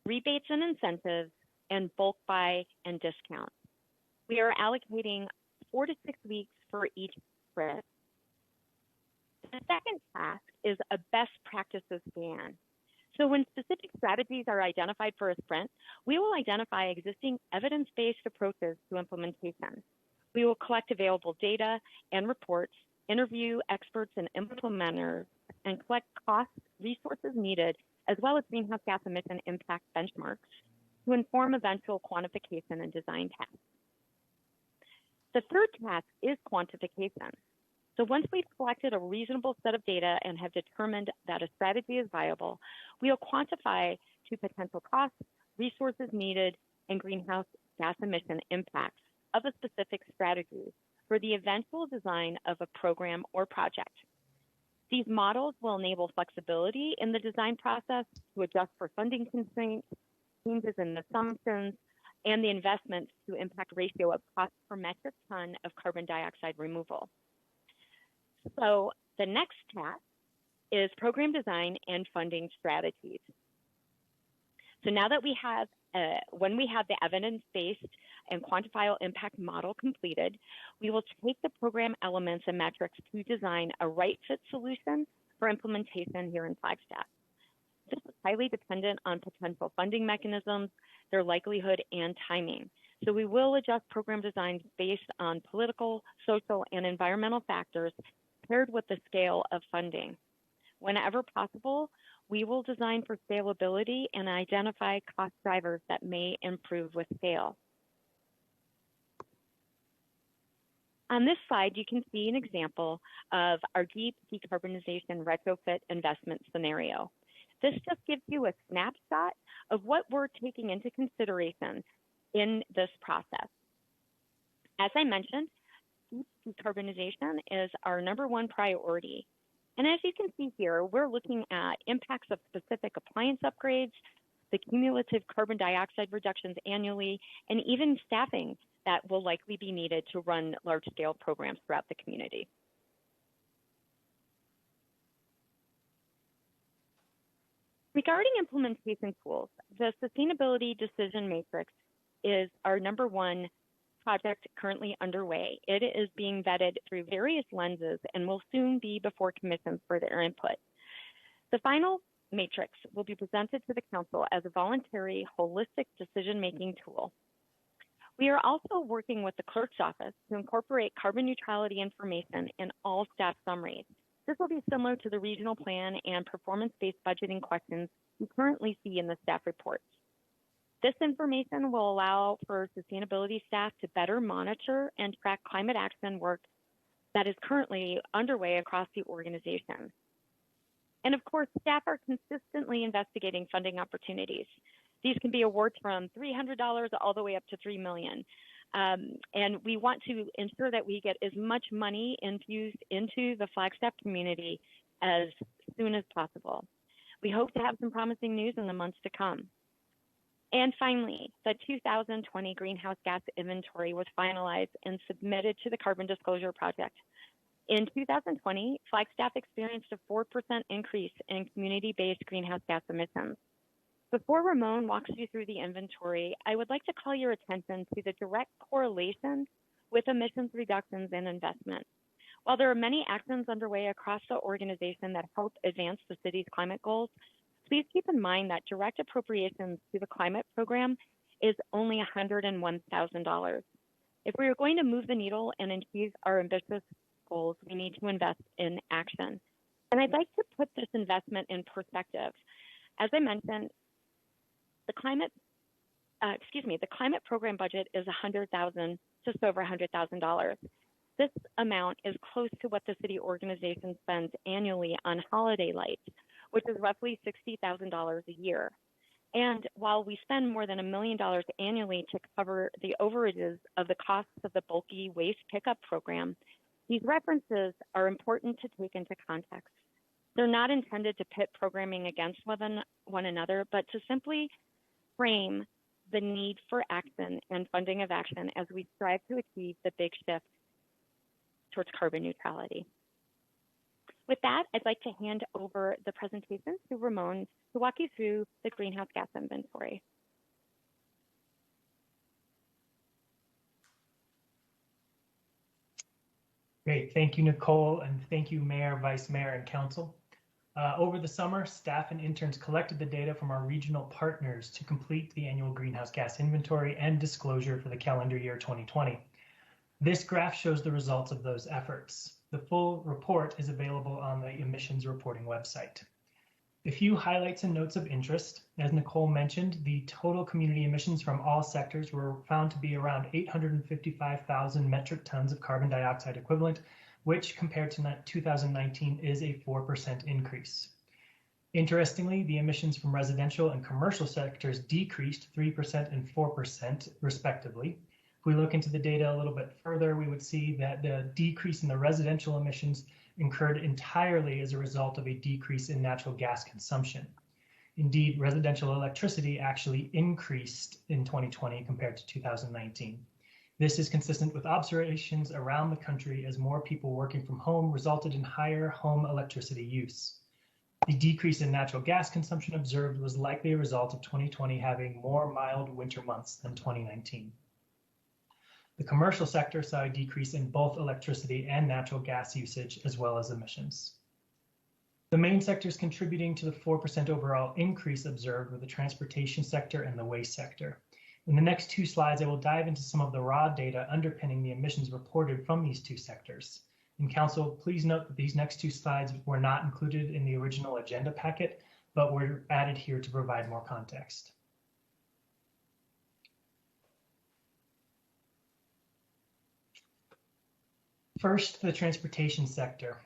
rebates and incentives, and bulk buy and discount. We are allocating 4 to 6 weeks for each sprint. The second task is a best practices scan. So when specific strategies are identified for a sprint, we will identify existing evidence-based approaches to implementation. We will collect available data and reports, interview experts and implementers, and collect costs, resources needed, as well as greenhouse gas emission impact benchmarks to inform eventual quantification and design tasks. The third task is quantification. So once we've collected a reasonable set of data and have determined that a strategy is viable, we'll quantify to potential costs, resources needed, and greenhouse gas emission impacts of a specific strategy for the eventual design of a program or project. These models will enable flexibility in the design process to adjust for funding constraints, changes in assumptions, and the investments to impact ratio of cost per metric ton of carbon dioxide removal. So the next task is program design and funding strategies. So now that we have, when we have the evidence-based and quantifiable impact model completed, we will take the program elements and metrics to design a right fit solution for implementation here in Flagstaff. This is highly dependent on potential funding mechanisms, their likelihood, and timing. So we will adjust program designs based on political, social, and environmental factors paired with the scale of funding. Whenever possible, we will design for scalability and identify cost drivers that may improve with scale. On this slide, you can see an example of our deep decarbonization retrofit investment scenario. This just gives you a snapshot of what we're taking into consideration in this process. As I mentioned, deep decarbonization is our #1 priority. And as you can see here, we're looking at impacts of specific appliance upgrades, the cumulative carbon dioxide reductions annually, and even staffing that will likely be needed to run large-scale programs throughout the community. Regarding implementation tools, the Sustainability Decision Matrix is our #1 project currently underway. It is being vetted through various lenses and will soon be before commissions for their input. The final matrix will be presented to the Council as a voluntary, holistic decision-making tool. We are also working with the Clerk's Office to incorporate carbon neutrality information in all staff summaries. This will be similar to the regional plan and performance-based budgeting questions you currently see in the staff reports. This information will allow for sustainability staff to better monitor and track climate action work that is currently underway across the organization. And of course, staff are consistently investigating funding opportunities. These can be awards from $300 all the way up to $3 million. And we want to ensure that we get as much money infused into the Flagstaff community as soon as possible. We hope to have some promising news in the months to come. And finally, the 2020 greenhouse gas inventory was finalized and submitted to the Carbon Disclosure Project. In 2020, Flagstaff experienced a 4% increase in community-based greenhouse gas emissions. Before Ramon walks you through the inventory, I would like to call your attention to the direct correlation with emissions reductions and investment. While there are many actions underway across the organization that help advance the city's climate goals, please keep in mind that direct appropriations to the climate program is only $101,000. If we are going to move the needle and achieve our ambitious goals, we need to invest in action. And I'd like to put this investment in perspective. As I mentioned, the climate program budget is $100,000, just over $100,000. This amount is close to what the city organization spends annually on holiday lights, which is roughly $60,000 a year. And while we spend more than $1 million annually to cover the overages of the costs of the bulky waste pickup program, these references are important to take into context. They're not intended to pit programming against one another, but to simply frame the need for action and funding of action as we strive to achieve the big shift towards carbon neutrality. With that, I'd like to hand over the presentation to Ramon to walk you through the greenhouse gas inventory. Great, thank you, Nicole, and thank you, Mayor, Vice Mayor, and Council. Over the summer, staff and interns collected the data from our regional partners to complete the annual greenhouse gas inventory and disclosure for the calendar year 2020. This graph shows the results of those efforts. The full report is available on the emissions reporting website. A few highlights and notes of interest. As Nicole mentioned, the total community emissions from all sectors were found to be around 855,000 metric tons of carbon dioxide equivalent, which compared to 2019 is a 4% increase. Interestingly, the emissions from residential and commercial sectors decreased 3% and 4% respectively. If we look into the data a little bit further, we would see that the decrease in the residential emissions incurred entirely as a result of a decrease in natural gas consumption. Indeed, residential electricity actually increased in 2020 compared to 2019. This is consistent with observations around the country as more people working from home resulted in higher home electricity use. The decrease in natural gas consumption observed was likely a result of 2020 having more mild winter months than 2019. The commercial sector saw a decrease in both electricity and natural gas usage, as well as emissions. The main sectors contributing to the 4% overall increase observed were the transportation sector and the waste sector. In the next two slides, I will dive into some of the raw data underpinning the emissions reported from these two sectors. And Council, please note that these next two slides were not included in the original agenda packet, but were added here to provide more context. First, the transportation sector.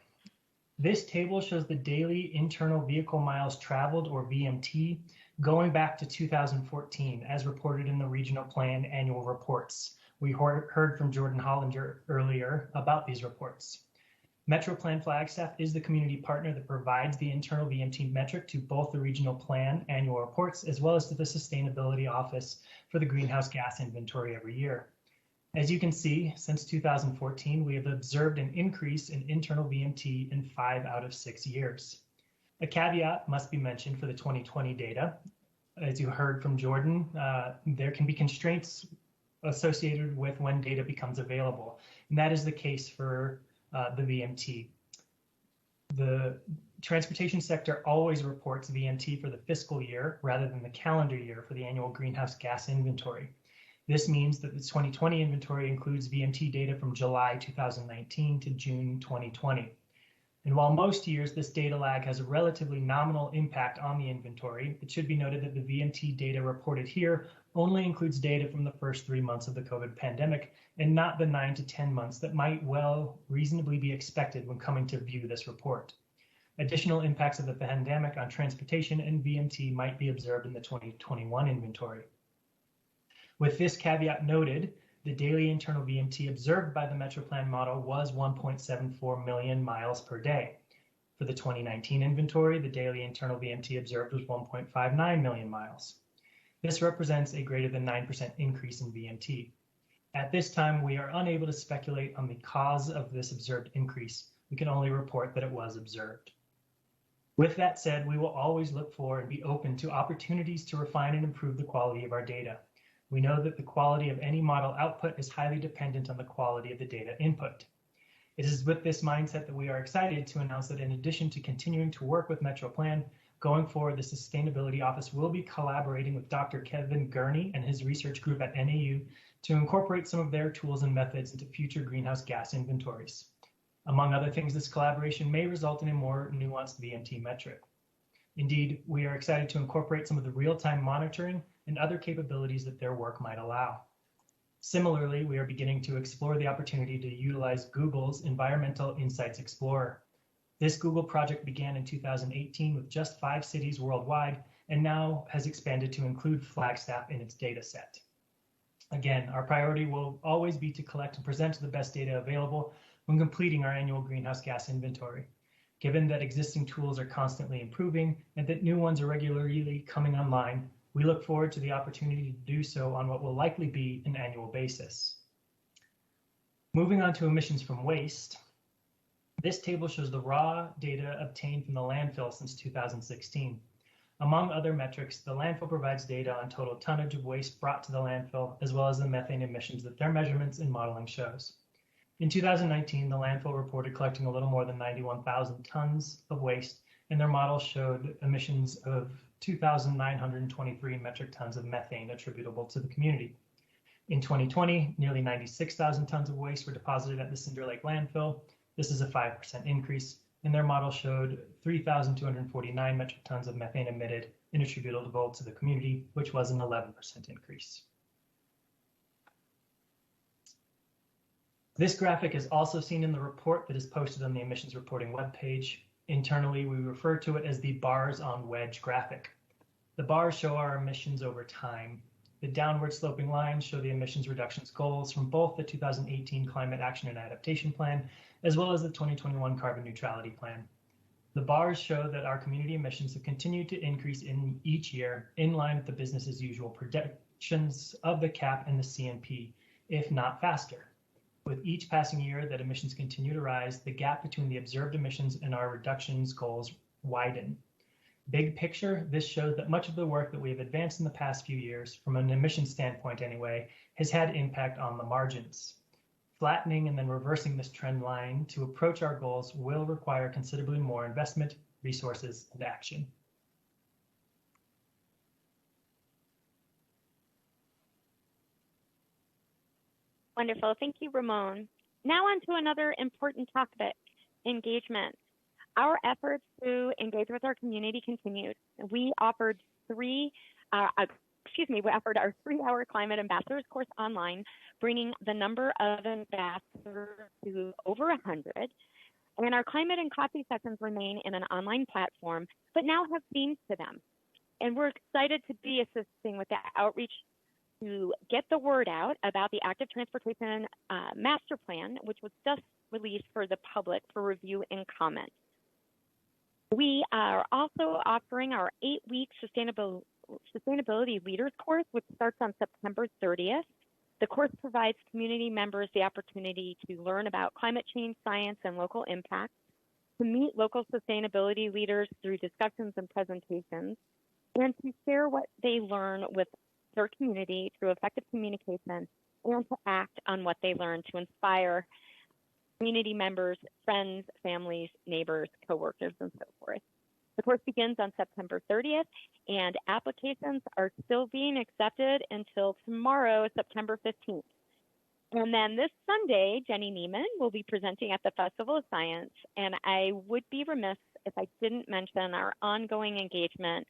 This table shows the daily internal vehicle miles traveled, or VMT, going back to 2014, as reported in the regional plan annual reports. We heard from Jordan Hollinger earlier about these reports. Metro Plan Flagstaff is the community partner that provides the internal VMT metric to both the regional plan annual reports, as well as to the Sustainability Office for the greenhouse gas inventory every year. As you can see, since 2014, we have observed an increase in internal VMT in 5 out of 6 years. A caveat must be mentioned for the 2020 data. As you heard from Jordan, there can be constraints associated with when data becomes available, and that is the case for the VMT. The transportation sector always reports VMT for the fiscal year rather than the calendar year for the annual greenhouse gas inventory. This means that the 2020 inventory includes VMT data from July 2019 to June 2020. And while most years this data lag has a relatively nominal impact on the inventory, it should be noted that the VMT data reported here only includes data from the first 3 months of the COVID pandemic and not the 9 to 10 months that might well reasonably be expected when coming to view this report. Additional impacts of the pandemic on transportation and VMT might be observed in the 2021 inventory. With this caveat noted, the daily internal VMT observed by the MetroPlan model was 1.74 million miles per day. For the 2019 inventory, the daily internal VMT observed was 1.59 million miles. This represents a greater than 9% increase in VMT. At this time, we are unable to speculate on the cause of this observed increase. We can only report that it was observed. With that said, we will always look for and be open to opportunities to refine and improve the quality of our data. We know that the quality of any model output is highly dependent on the quality of the data input. It is with this mindset that we are excited to announce that in addition to continuing to work with MetroPlan, going forward, the Sustainability Office will be collaborating with Dr. Kevin Gurney and his research group at NAU to incorporate some of their tools and methods into future greenhouse gas inventories. Among other things, this collaboration may result in a more nuanced VMT metric. Indeed, we are excited to incorporate some of the real-time monitoring and other capabilities that their work might allow. Similarly, we are beginning to explore the opportunity to utilize Google's Environmental Insights Explorer. This Google project began in 2018 with just 5 cities worldwide and now has expanded to include Flagstaff in its data set. Again, our priority will always be to collect and present the best data available when completing our annual greenhouse gas inventory. Given that existing tools are constantly improving and that new ones are regularly coming online, we look forward to the opportunity to do so on what will likely be an annual basis. Moving on to emissions from waste, this table shows the raw data obtained from the landfill since 2016. Among other metrics, the landfill provides data on total tonnage of waste brought to the landfill, as well as the methane emissions that their measurements and modeling shows. In 2019, the landfill reported collecting a little more than 91,000 tons of waste, and their model showed emissions of 2,923 metric tons of methane attributable to the community. In 2020, nearly 96,000 tons of waste were deposited at the Cinder Lake landfill. This is a 5% increase, and their model showed 3,249 metric tons of methane emitted and attributable to the community, which was an 11% increase. This graphic is also seen in the report that is posted on the emissions reporting webpage. Internally, we refer to it as the bars on wedge graphic. The bars show our emissions over time. The downward sloping lines show the emissions reductions goals from both the 2018 Climate Action and Adaptation Plan, as well as the 2021 Carbon Neutrality Plan. The bars show that our community emissions have continued to increase in each year, in line with the business as usual projections of the CAP and the CNP, if not faster. With each passing year that emissions continue to rise, the gap between the observed emissions and our reductions goals widen. Big picture, this shows that much of the work that we have advanced in the past few years, from an emissions standpoint anyway, has had impact on the margins. Flattening and then reversing this trend line to approach our goals will require considerably more investment, resources, and action. Wonderful. Thank you, Ramon. Now on to another important topic, engagement. Our efforts to engage with our community continued. We offered our 3-hour Climate Ambassadors course online, bringing the number of ambassadors to over 100. And our climate and coffee sessions remain in an online platform, but now have themes to them. And we're excited to be assisting with the outreach to get the word out about the Active Transportation Master Plan, which was just released for the public for review and comment. We are also offering our 8-week Sustainability Leaders course, which starts on September 30th. The course provides community members the opportunity to learn about climate change science and local impact, to meet local sustainability leaders through discussions and presentations, and to share what they learn with their community through effective communication, and to act on what they learn to inspire community members, friends, families, neighbors, coworkers, and so forth. The course begins on September 30th, and applications are still being accepted until tomorrow, September 15th. And then this Sunday, Jenny Neiman will be presenting at the Festival of Science, and I would be remiss if I didn't mention our ongoing engagement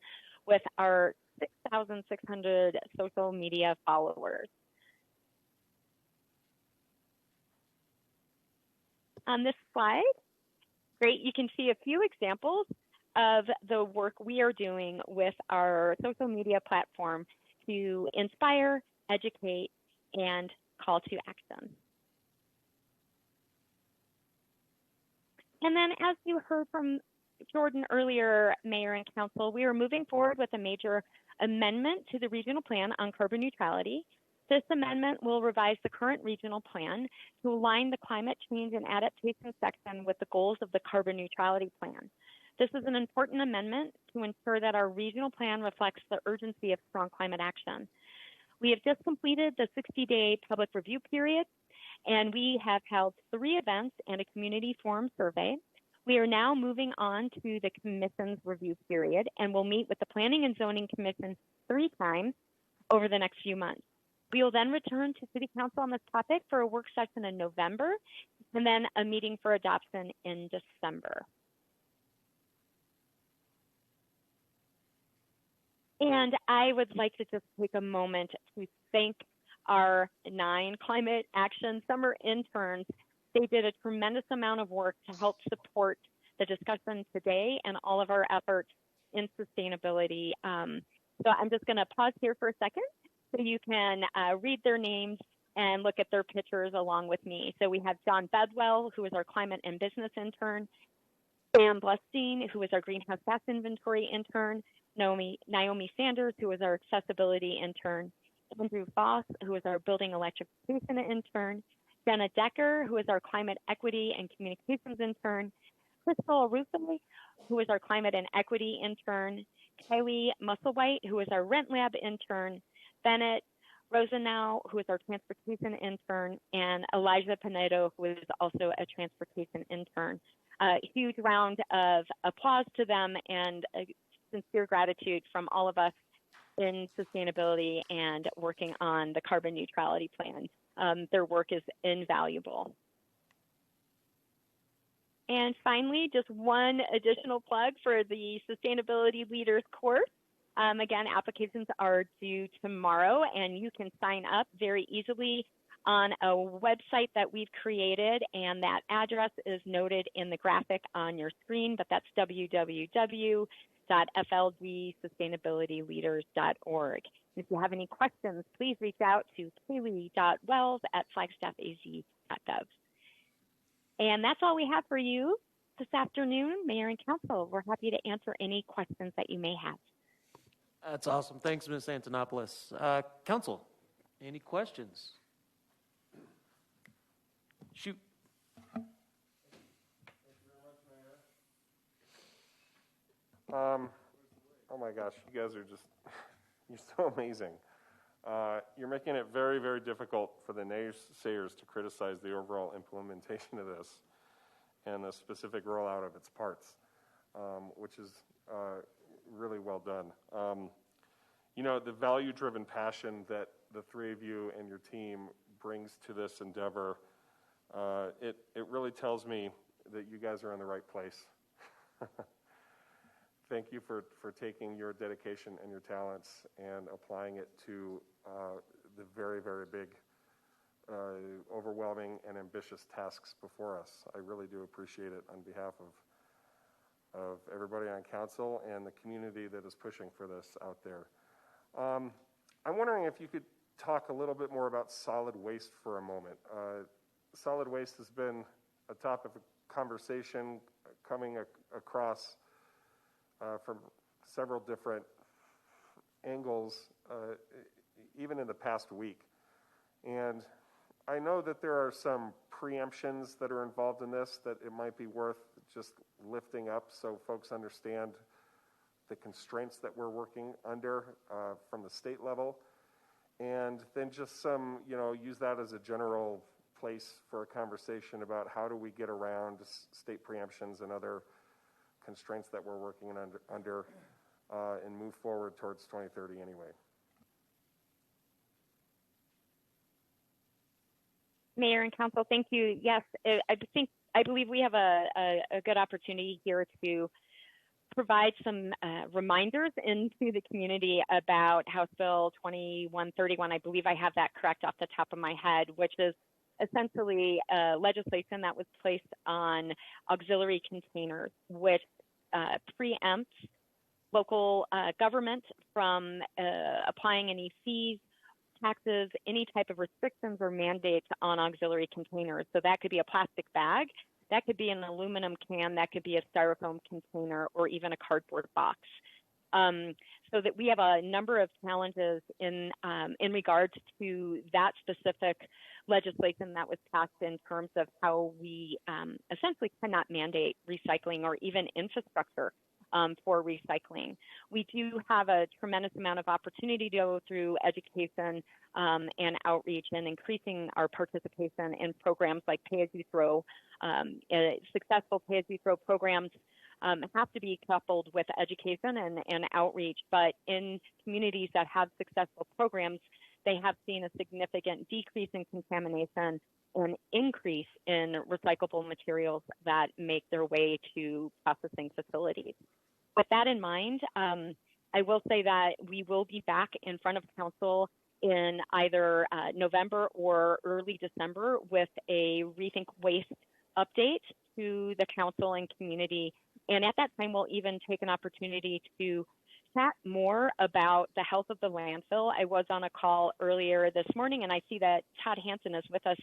with our 6,600 social media followers. On this slide, great, you can see a few examples of the work we are doing with our social media platform to inspire, educate, and call to action. And then as you heard from Jordan earlier, Mayor and Council, we are moving forward with a major amendment to the regional plan on carbon neutrality. This amendment will revise the current regional plan to align the climate change and adaptation section with the goals of the carbon neutrality plan. This is an important amendment to ensure that our regional plan reflects the urgency of strong climate action. We have just completed the 60-day public review period, and we have held 3 events and a community forum survey. We are now moving on to the Commission's review period, and we'll meet with the Planning and Zoning Commission 3 times over the next few months. We will then return to City Council on this topic for a work session in November, and then a meeting for adoption in December. And I would like to just take a moment to thank our 9 climate action summer interns. They did a tremendous amount of work to help support the discussion today and all of our efforts in sustainability. So I'm just going to pause here for a second so you can read their names and look at their pictures along with me. So we have John Bedwell, who is our climate and business intern, Sam Blestein, who is our greenhouse gas inventory intern, Naomi Sanders, who is our accessibility intern, Andrew Voss, who is our building electrification intern, Jenna Decker, who is our climate equity and communications intern, Crystal Ruffey, who is our climate and equity intern, Kylie Musselwhite, who is our rent lab intern, Bennett Rosenau, who is our transportation intern, and Elijah Pinedo, who is also a transportation intern. A huge round of applause to them and a sincere gratitude from all of us in sustainability and working on the carbon neutrality plan. Their work is invaluable. And finally, just one additional plug for the Sustainability Leaders course. Again, applications are due tomorrow, and you can sign up very easily on a website that we've created, and that address is noted in the graphic on your screen, but that's www.fldsustainabilityleaders.org. If you have any questions, please reach out to kaylee.wells@flagstaffaz.gov. And that's all we have for you this afternoon, Mayor and Council. We're happy to answer any questions that you may have. That's awesome. Thanks, Ms. Antonopoulos. Council, any questions? Shoot. Oh my gosh, you guys are just, you're so amazing. You're making it very, very difficult for the naysayers to criticize the overall implementation of this and the specific rollout of its parts, which is really well done. You know, the value-driven passion that the three of you and your team brings to this endeavor, it really tells me that you guys are in the right place. Thank you for taking your dedication and your talents and applying it to the very, very big, overwhelming and ambitious tasks before us. I really do appreciate it on behalf of everybody on council and the community that is pushing for this out there. I'm wondering if you could talk a little bit more about solid waste for a moment. Solid waste has been a topic of conversation coming across from several different angles, even in the past week. And I know that there are some preemptions that are involved in this that it might be worth just lifting up so folks understand the constraints that we're working under from the state level. And then just some, use that as a general place for a conversation about how do we get around state preemptions and other constraints that we're working under and move forward towards 2030 anyway. Mayor and Council, thank you. Yes, I believe we have a good opportunity here to provide some reminders into the community about House Bill 2131. I believe I have that correct off the top of my head, which is essentially legislation that was placed on auxiliary containers, which preempts local government from applying any fees, taxes, any type of restrictions or mandates on auxiliary containers. So that could be a plastic bag, that could be an aluminum can, that could be a styrofoam container, or even a cardboard box. So that we have a number of challenges in regards to that specific legislation that was passed in terms of how we essentially cannot mandate recycling or even infrastructure for recycling. We do have a tremendous amount of opportunity to go through education and outreach and increasing our participation in programs like pay-as-you-throw. Successful pay-as-you-throw programs have to be coupled with education and outreach, but in communities that have successful programs, they have seen a significant decrease in contamination and increase in recyclable materials that make their way to processing facilities. With that in mind, I will say that we will be back in front of council in either November or early December with a Rethink Waste update to the council and community. And at that time, we'll even take an opportunity to chat more about the health of the landfill. I was on a call earlier this morning, and I see that Todd Hansen is with us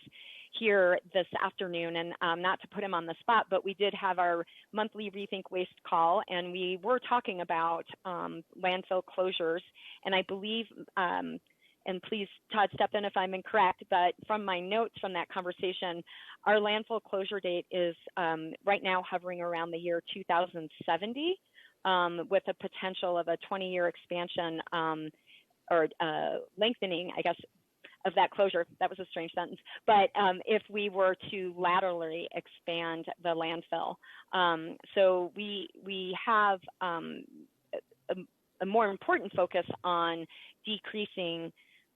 here this afternoon. And not to put him on the spot, but we did have our monthly Rethink Waste call, and we were talking about landfill closures. And I believe, and please, Todd, step in if I'm incorrect, but from my notes from that conversation, our landfill closure date is right now hovering around the year 2070. With a potential of a 20-year expansion or lengthening, I guess, of that closure. That was a strange sentence. But if we were to laterally expand the landfill. So we have a more important focus on decreasing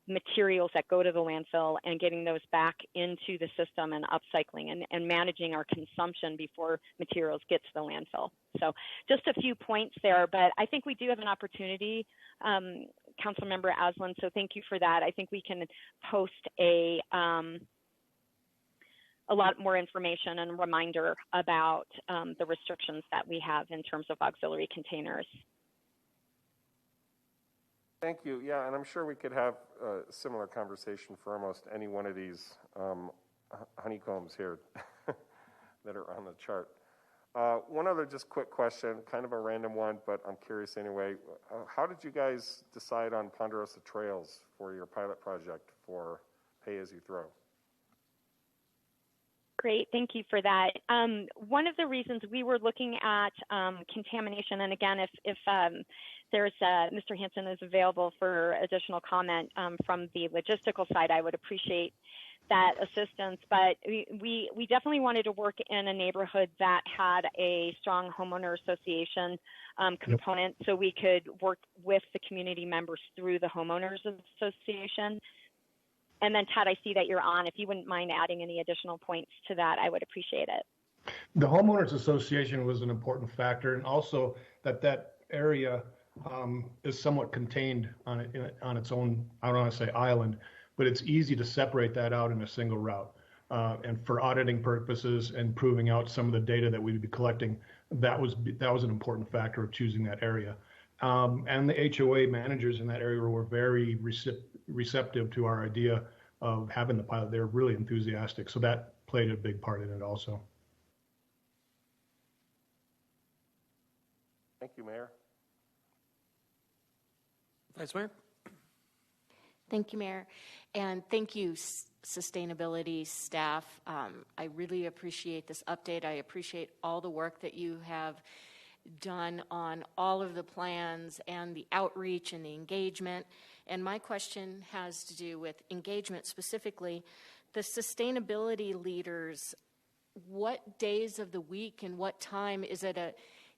materials that go to the landfill and getting those back into the system and upcycling and managing our consumption before materials get to the landfill. So just a few points there, but I think we do have an opportunity, Councilmember Aslan, so thank you for that. I think we can post a lot more information and reminder about the restrictions that we have in terms of auxiliary containers. Thank you. Yeah, and I'm sure we could have a similar conversation for almost any one of these honeycombs here that are on the chart. One other just quick question, kind of a random one, but I'm curious anyway. How did you guys decide on Ponderosa Trails for your pilot project for pay-as-you-throw? Great, thank you for that. One of the reasons we were looking at contamination, and again, if there's Mr. Hansen is available for additional comment from the logistical side, I would appreciate that assistance. But we definitely wanted to work in a neighborhood that had a strong homeowner association component, so we could work with the community members through the homeowners association. And then, Todd, I see that you're on. If you wouldn't mind adding any additional points to that, I would appreciate it. The homeowners association was an important factor, and also that area is somewhat contained on its own, I don't want to say island, but it's easy to separate that out in a single route. And for auditing purposes and proving out some of the data that we'd be collecting, that was an important factor of choosing that area. And the HOA managers in that area were very receptive to our idea of having the pilot. They're really enthusiastic. So that played a big part in it also. Thank you, Mayor. Vice Mayor? Thank you, Mayor. And thank you, sustainability staff. I really appreciate this update. I appreciate all the work that you have done on all of the plans and the outreach and the engagement. And my question has to do with engagement specifically. The sustainability leaders, what days of the week and what time? Is it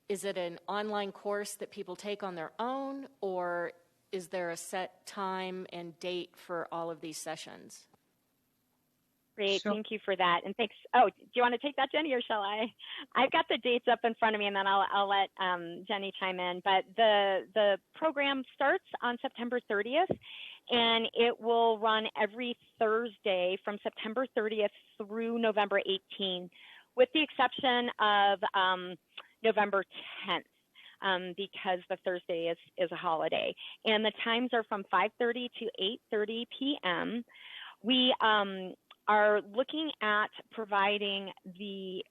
an online course that people take on their own, or is there a set time and date for all of these sessions? Great, thank you for that, and thanks. Oh, do you want to take that, Jenny, or shall I? I've got the dates up in front of me, and then I'll let Jenny chime in. But the program starts on September 30th, and it will run every Thursday from September 30th through November 18th, with the exception of November 10th. Because the Thursday is a holiday. And the times are from 5:30 to 8:30 p.m. We are looking at providing the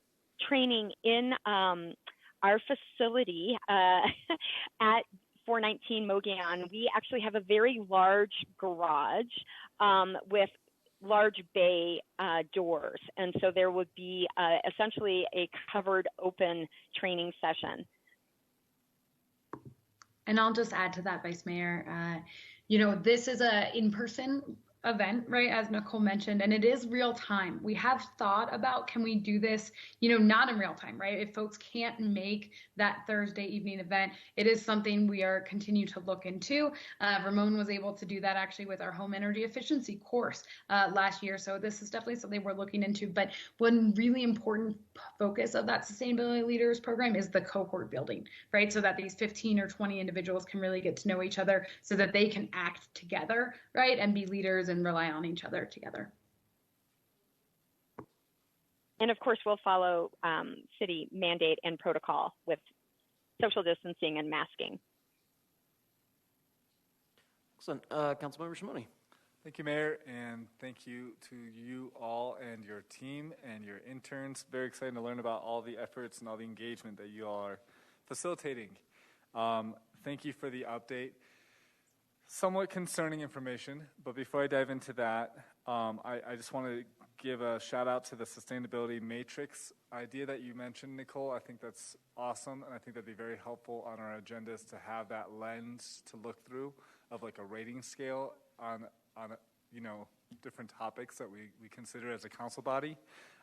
training in our facility at 419 Mogollon. We actually have a very large garage with large bay doors. And so there would be essentially a covered open training session. And I'll just add to that, Vice Mayor. This is a in-person event, right, as Nicole mentioned, and it is real time. We have thought about, can we do this, not in real time, right? If folks can't make that Thursday evening event, it is something we are continue to look into. Ramon was able to do that actually with our home energy efficiency course last year. So this is definitely something we're looking into. But one really important focus of that Sustainability Leaders program is the cohort building, right? So that these 15 or 20 individuals can really get to know each other so that they can act together, right? And be leaders and rely on each other together. And of course, we'll follow city mandate and protocol with social distancing and masking. Excellent. Councilmember Shimoni. Thank you, Mayor, and thank you to you all and your team and your interns. Very excited to learn about all the efforts and all the engagement that you all are facilitating. Thank you for the update. Somewhat concerning information, but before I dive into that, I just want to give a shout out to the sustainability matrix idea that you mentioned, Nicole. I think that's awesome, and I think that'd be very helpful on our agendas to have that lens to look through of like a rating scale on different topics that we consider as a council body.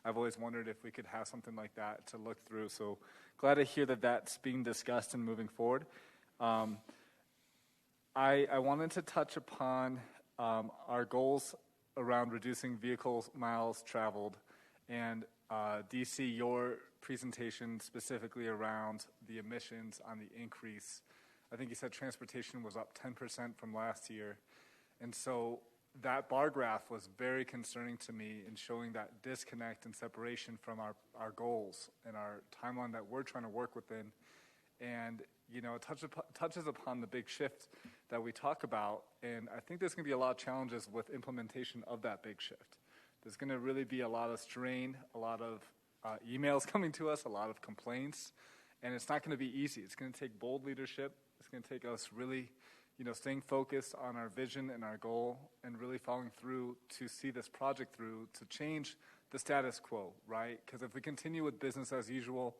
I've always wondered if we could have something like that to look through. So glad to hear that that's being discussed and moving forward. I wanted to touch upon our goals around reducing vehicle miles traveled, and DC, your presentation specifically around the emissions on the increase. I think you said transportation was up 10% from last year. And so that bar graph was very concerning to me in showing that disconnect and separation from our goals and our timeline that we're trying to work within. And, you know, it touches upon the big shift that we talk about. And I think there's going to be a lot of challenges with implementation of that big shift. There's going to really be a lot of strain, a lot of emails coming to us, a lot of complaints. And it's not going to be easy. It's going to take bold leadership. It's going to take us really, you know, staying focused on our vision and our goal and really following through to see this project through to change the status quo, right? Because if we continue with business as usual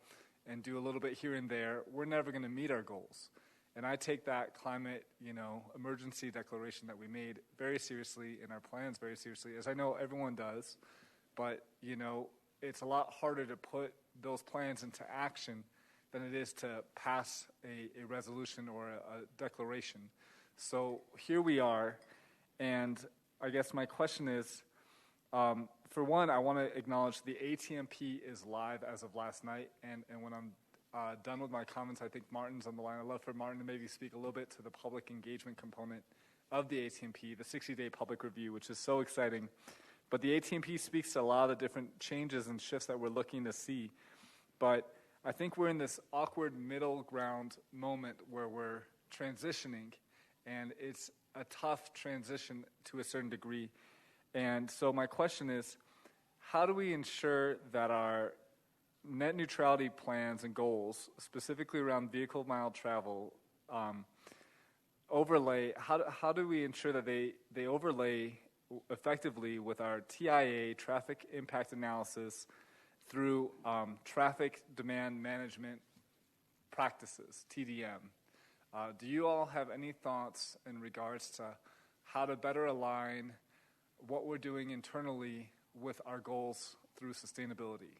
and do a little bit here and there, we're never going to meet our goals. And I take that climate, you know, emergency declaration that we made very seriously and our plans very seriously, as I know everyone does. But, you know, it's a lot harder to put those plans into action than it is to pass a resolution or a declaration. So here we are, and I guess my question is, for one, I want to acknowledge the ATMP is live as of last night, and when I'm done with my comments, I think Martin's on the line. I'd love for Martin to maybe speak a little bit to the public engagement component of the ATMP, the 60-day public review, which is so exciting. But the ATMP speaks to a lot of different changes and shifts that we're looking to see. But I think we're in this awkward middle ground moment where we're transitioning, and it's a tough transition to a certain degree. And so my question is, how do we ensure that our net neutrality plans and goals, specifically around vehicle mile travel, overlay, how do we ensure that they overlay effectively with our TIA, traffic impact analysis, through traffic demand management practices, TDM. Do you all have any thoughts in regards to how to better align what we're doing internally with our goals through sustainability?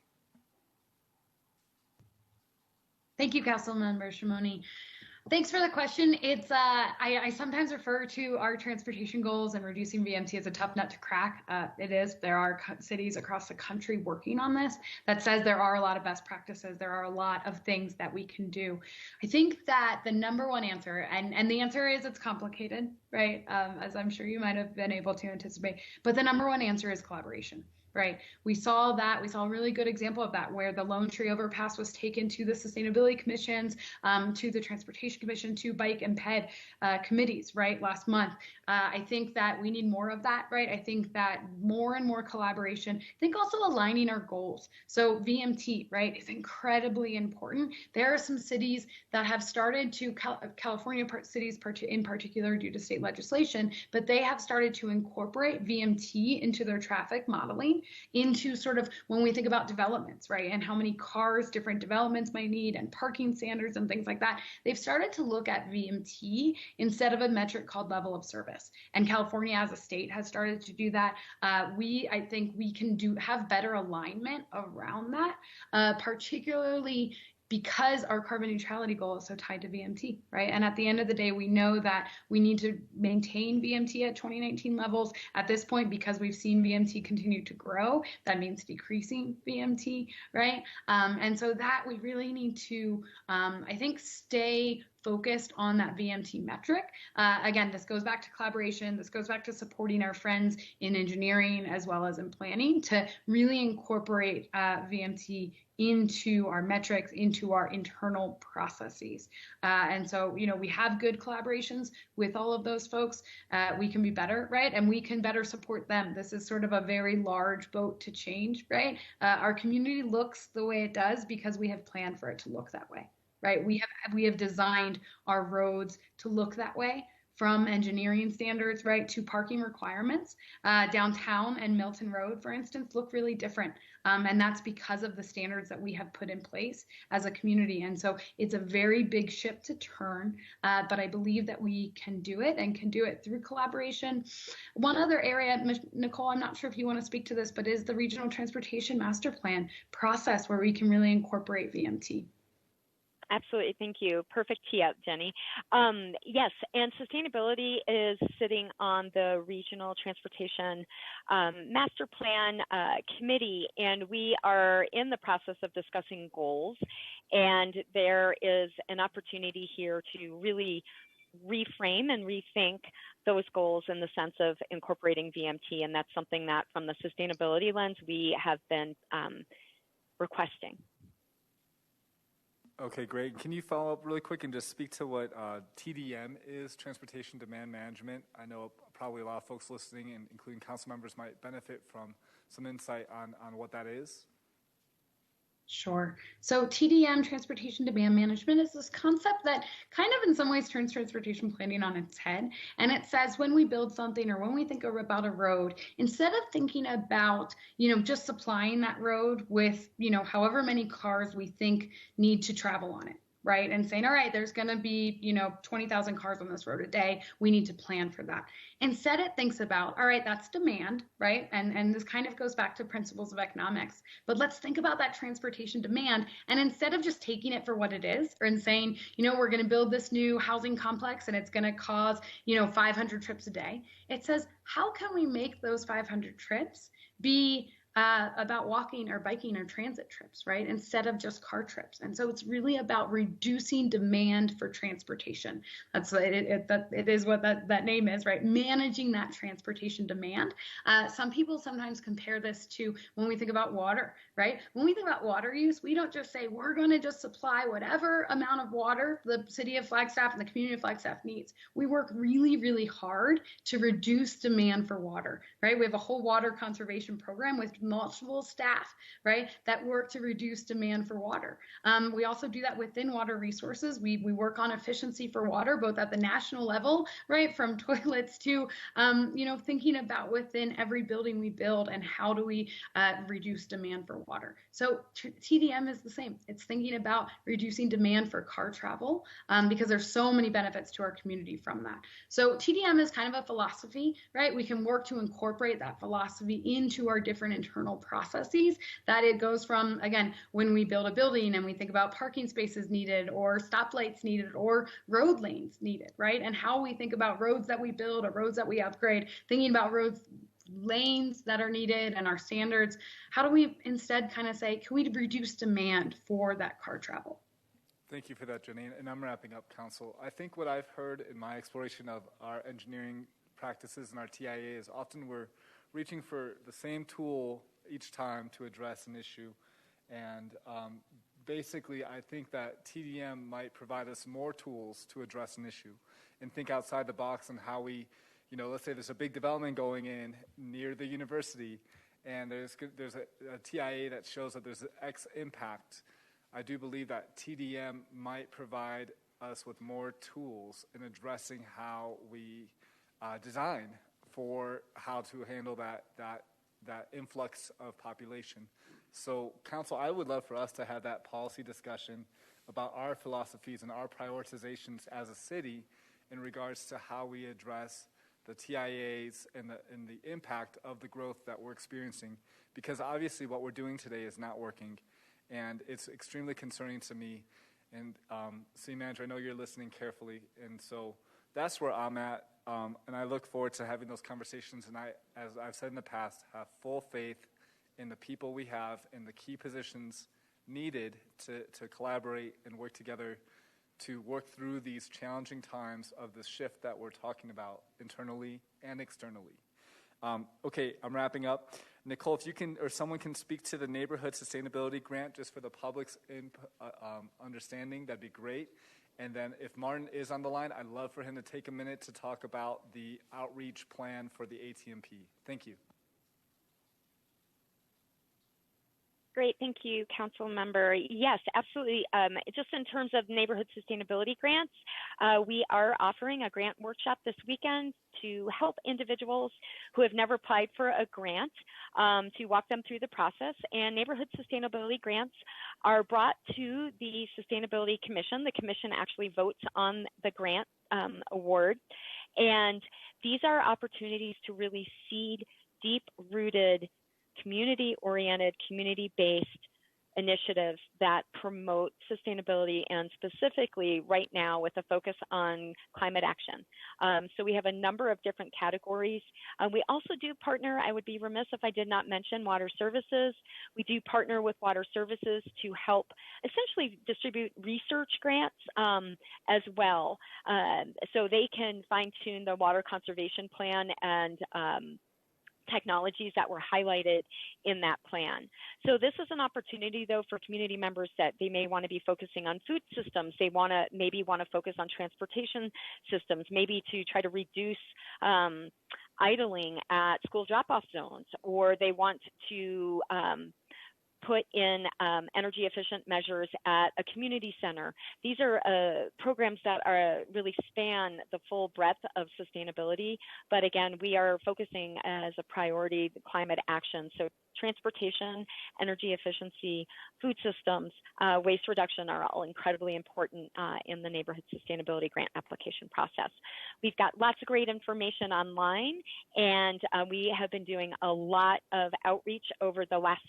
Thank you, Councilmember Shimoni. Thanks for the question. It's I sometimes refer to our transportation goals and reducing VMT as a tough nut to crack. It is. There are cities across the country working on this. That says there are a lot of best practices. There are a lot of things that we can do. I think that the number one answer, and the answer is it's complicated, right? As I'm sure you might have been able to anticipate. But the number one answer is collaboration. Right. We saw a really good example of that, where the Lone Tree Overpass was taken to the Sustainability Commissions, to the Transportation Commission, to Bike and PED committees, right, last month. I think that we need more of that, right? I think that more and more collaboration. I think also aligning our goals. So VMT, right, is incredibly important. There are some cities that have started to, California cities in particular due to state legislation, but they have started to incorporate VMT into their traffic modeling, into sort of when we think about developments, right, and how many cars different developments might need and parking standards and things like that. They've started to look at VMT instead of a metric called level of service. And California as a state has started to do that. I think we can have better alignment around that, particularly because our carbon neutrality goal is so tied to VMT, right? And at the end of the day, we know that we need to maintain VMT at 2019 levels at this point, because we've seen VMT continue to grow. That means decreasing VMT, right? And so that we really need to, I think, stay focused on that VMT metric. Again, this goes back to collaboration. This goes back to supporting our friends in engineering as well as in planning to really incorporate VMT into our metrics, into our internal processes. And so, you know, we have good collaborations with all of those folks. We can be better, right? And we can better support them. This is sort of a very large boat to change, right? Our community looks the way it does because we have planned for it to look that way. Right, we have designed our roads to look that way, from engineering standards, right, to parking requirements. Downtown and Milton Road, for instance, look really different, and that's because of the standards that we have put in place as a community. And so it's a very big ship to turn, but I believe that we can do it, and can do it through collaboration. One other area, Nicole, I'm not sure if you want to speak to this, but is the Regional Transportation Master Plan process, where we can really incorporate VMT. Absolutely. Thank you. Perfect tee up, Jenny. Yes, and sustainability is sitting on the Regional Transportation Master Plan Committee, and we are in the process of discussing goals. And there is an opportunity here to really reframe and rethink those goals in the sense of incorporating VMT, and that's something that from the sustainability lens we have been requesting. Okay, great. Can you follow up really quick and just speak to what TDM is, Transportation Demand Management? I know probably a lot of folks listening, and including council members, might benefit from some insight on what that is. Sure. So TDM, Transportation Demand Management, is this concept that kind of in some ways turns transportation planning on its head. And it says when we build something or when we think about a road, instead of thinking about, just supplying that road with, however many cars we think need to travel on it, right? And saying, all right, there's going to be, 20,000 cars on this road a day. We need to plan for that. Instead, it thinks about, all right, that's demand, right? And this kind of goes back to principles of economics. But let's think about that transportation demand. And instead of just taking it for what it is, and saying, we're going to build this new housing complex and it's going to cause, 500 trips a day, it says, how can we make those 500 trips be about walking or biking or transit trips, right? Instead of just car trips. And so it's really about reducing demand for transportation. That's it is what that name is, right? Managing that transportation demand. Some people sometimes compare this to when we think about water, right? When we think about water use, we don't just say we're going to just supply whatever amount of water the city of Flagstaff and the community of Flagstaff needs. We work really, really hard to reduce demand for water, right? We have a whole water conservation program with multiple staff, right, that work to reduce demand for water. We also do that within water resources. We work on efficiency for water, both at the national level, right, from toilets to, thinking about within every building we build and how do we reduce demand for water. So TDM is the same. It's thinking about reducing demand for car travel because there's so many benefits to our community from that. So TDM is kind of a philosophy, right? We can work to incorporate that philosophy into our different internal processes, that it goes from, again, when we build a building and we think about parking spaces needed or stoplights needed or road lanes needed, right? And how we think about roads that we build or roads that we upgrade, thinking about lanes that are needed and our standards. How do we instead kind of say, can we reduce demand for that car travel? Thank you for that, Jenny. And I'm wrapping up, Council. I think what I've heard in my exploration of our engineering practices and our TIA is often we're reaching for the same tool each time to address an issue. And basically, I think that TDM might provide us more tools to address an issue and think outside the box on how we, let's say there's a big development going in near the university, and there's a TIA that shows that there's an X impact. I do believe that TDM might provide us with more tools in addressing how we design for how to handle that influx of population. So, Council, I would love for us to have that policy discussion about our philosophies and our prioritizations as a city in regards to how we address the TIAs and the impact of the growth that we're experiencing. Because obviously what we're doing today is not working, and it's extremely concerning to me. And City Manager, I know you're listening carefully, and so that's where I'm at. And I look forward to having those conversations. And I, as I've said in the past, have full faith in the people we have in the key positions needed to collaborate and work together to work through these challenging times of the shift that we're talking about internally and externally. Okay, I'm wrapping up. Nicole, if you can, or someone can speak to the Neighborhood Sustainability Grant just for the public's understanding, that'd be great. And then if Martin is on the line, I'd love for him to take a minute to talk about the outreach plan for the ATMP. Thank you. Great. Thank you, Council Member. Yes, absolutely. Just in terms of neighborhood sustainability grants, we are offering a grant workshop this weekend to help individuals who have never applied for a grant to walk them through the process. And neighborhood sustainability grants are brought to the Sustainability Commission. The Commission actually votes on the grant award. And these are opportunities to really seed deep-rooted community-oriented, community-based initiatives that promote sustainability, and specifically right now with a focus on climate action. So we have a number of different categories. We also do partner, I would be remiss if I did not mention water services. We do partner with water services to help essentially distribute research grants as well. So they can fine-tune the water conservation plan and technologies that were highlighted in that plan. So this is an opportunity, though, for community members that they may want to be focusing on food systems. They maybe want to focus on transportation systems, maybe to try to reduce idling at school drop-off zones, or they want to put in energy efficient measures at a community center. These are programs that really span the full breadth of sustainability. But again, we are focusing as a priority the climate action. So transportation, energy efficiency, food systems, waste reduction are all incredibly important in the neighborhood sustainability grant application process. We've got lots of great information online, and we have been doing a lot of outreach over the last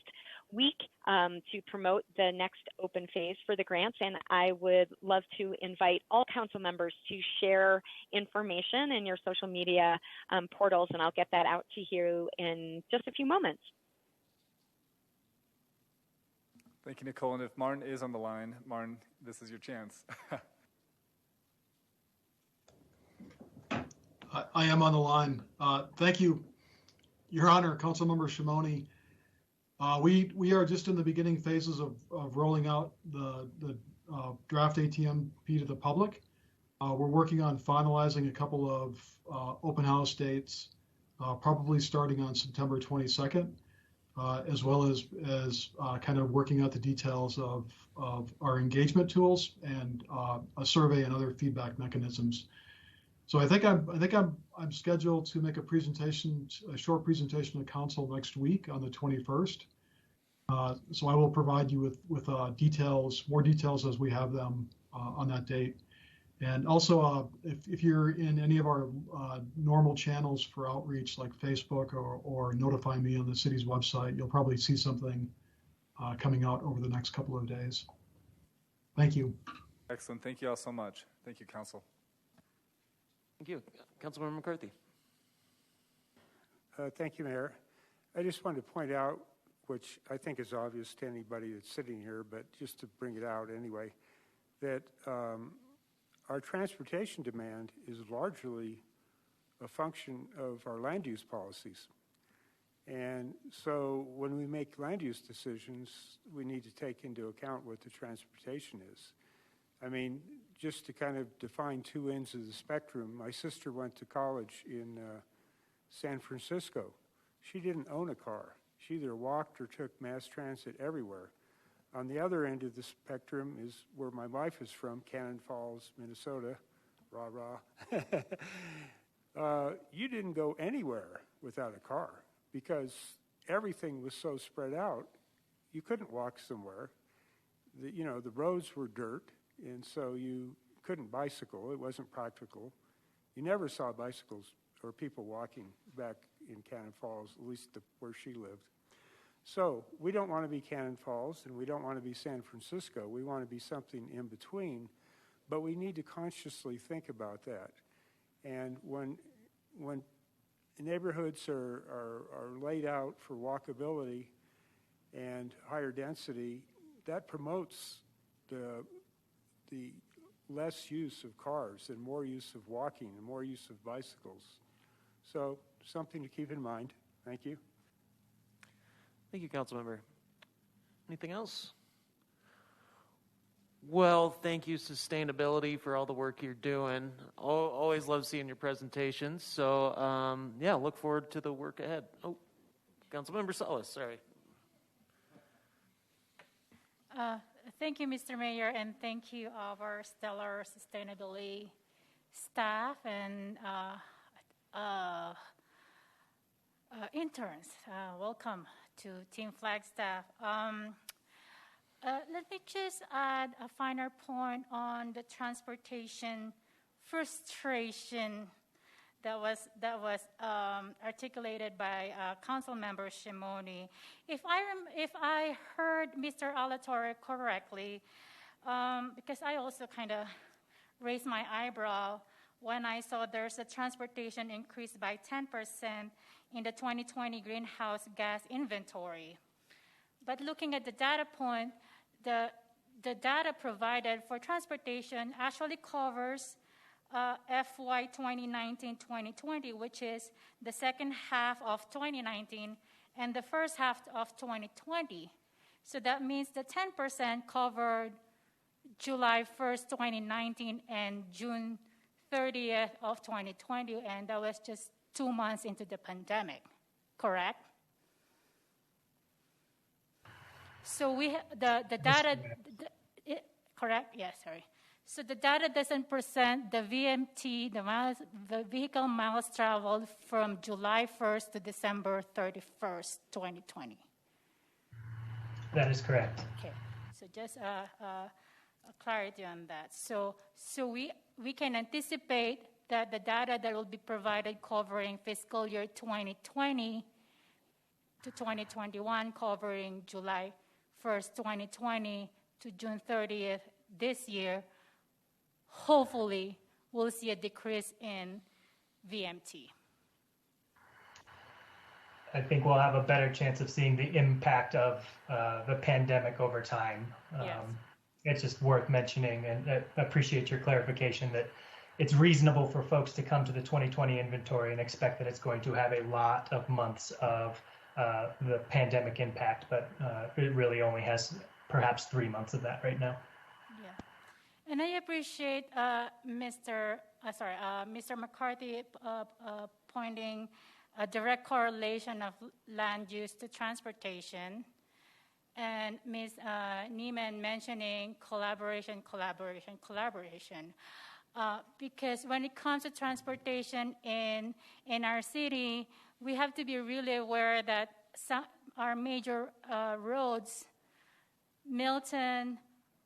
week to promote the next open phase for the grants, and I would love to invite all council members to share information in your social media portals, and I'll get that out to you in just a few moments. Thank you, Nicole. And if Martin is on the line, Martin, this is your chance. I am on the line. Thank you, Your Honor, Councilmember Shimoni. We are just in the beginning phases of rolling out the draft ATMP to the public. We're working on finalizing a couple of open house dates, probably starting on September 22nd, as well as kind of working out the details of our engagement tools and a survey and other feedback mechanisms. So I think I'm scheduled to make a short presentation to council next week on the 21st. So I will provide you with more details as we have them on that date. And also, if you're in any of our normal channels for outreach, like Facebook or Notify Me on the city's website, you'll probably see something coming out over the next couple of days. Thank you. Excellent. Thank you all so much. Thank you, Council. Thank you. Councilmember McCarthy. Thank you, Mayor. I just wanted to point out, which I think is obvious to anybody that's sitting here, but just to bring it out anyway, that our transportation demand is largely a function of our land use policies. And so when we make land use decisions, we need to take into account what the transportation is. I mean, just to kind of define two ends of the spectrum, my sister went to college in San Francisco. She didn't own a car. She either walked or took mass transit everywhere. On the other end of the spectrum is where my wife is from, Cannon Falls, Minnesota. Rah, rah. You didn't go anywhere without a car because everything was so spread out, you couldn't walk somewhere. The roads were dirt, and so you couldn't bicycle. It wasn't practical. You never saw bicycles or people walking back in Cannon Falls, at least where she lived. So we don't want to be Cannon Falls, and we don't want to be San Francisco. We want to be something in between, but we need to consciously think about that. And when neighborhoods are laid out for walkability and higher density, that promotes the less use of cars and more use of walking and more use of bicycles. So something to keep in mind. Thank you. Thank you, Councilmember. Anything else? Well, thank you, Sustainability, for all the work you're doing. Always love seeing your presentations. So, yeah, look forward to the work ahead. Oh, Councilmember Salas, sorry. Thank you, Mr. Mayor, and thank you of our stellar sustainability staff and interns. Welcome to Team Flagstaff. Let me just add a finer point on the transportation frustration that was articulated by Council Member Shimoni. If I heard Mr. Alatorre correctly, because I also kind of raised my eyebrow when I saw there's a transportation increase by 10% in the 2020 greenhouse gas inventory. But looking at the data point, the data provided for transportation actually covers FY 2019-2020, which is the second half of 2019 and the first half of 2020. So that means the 10% covered July 1st, 2019 and June 30th of 2020, and that was just 2 months into the pandemic, correct? So the data, correct? Yes, sorry. So the data doesn't present the VMT, the vehicle miles traveled from July 1st to December 31st, 2020. That is correct. Okay, so just a clarity on that. So we can anticipate that the data that will be provided covering fiscal year 2020 to 2021, covering July 1st, 2020 to June 30th this year, hopefully we'll see a decrease in VMT. I think we'll have a better chance of seeing the impact of the pandemic over time. Yes. It's just worth mentioning, and I appreciate your clarification that it's reasonable for folks to come to the 2020 inventory and expect that it's going to have a lot of months of the pandemic impact, but it really only has perhaps 3 months of that right now. Yeah, and I appreciate Mr. McCarthy pointing a direct correlation of land use to transportation, and Ms. Neiman mentioning collaboration. Because when it comes to transportation in our city, we have to be really aware that our major roads, Milton,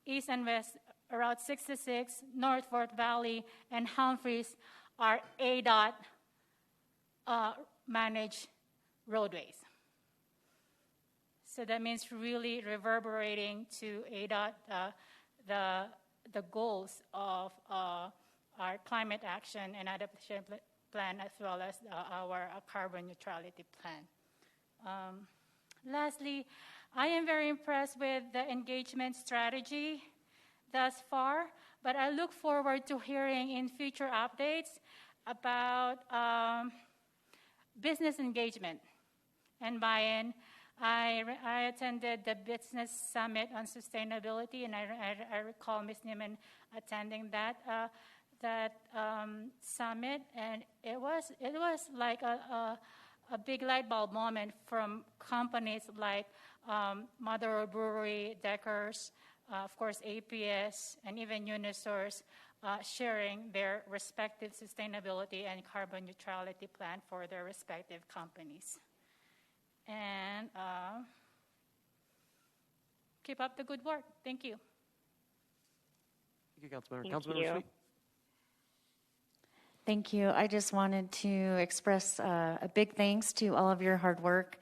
East and West, Route 66, North Fort Valley, and Humphreys are ADOT managed roadways. So that means really reverberating to ADOT the goals of our climate action and adaptation plan, as well as our carbon neutrality plan. Lastly, I am very impressed with the engagement strategy thus far, but I look forward to hearing in future updates about business engagement and buy-in. I attended the Business Summit on Sustainability, and I recall Ms. Neiman attending that summit, and it was like a big light bulb moment from companies like Mother Road Brewery, Deckers, of course APS, and even Unisource, sharing their respective sustainability and carbon neutrality plan for their respective companies. And keep up the good work. Thank you. Thank you, Councilmember. Thank Councilmember you. Sweet. Thank you. I just wanted to express a big thanks to all of your hard work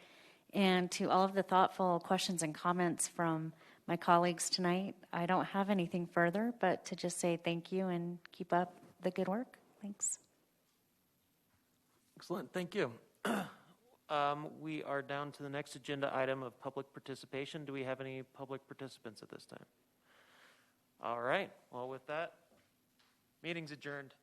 and to all of the thoughtful questions and comments from my colleagues tonight. I don't have anything further, but to just say thank you and keep up the good work. Thanks. Excellent. Thank you. We are down to the next agenda item of public participation. Do we have any public participants at this time? All right. Well, with that, meeting's adjourned.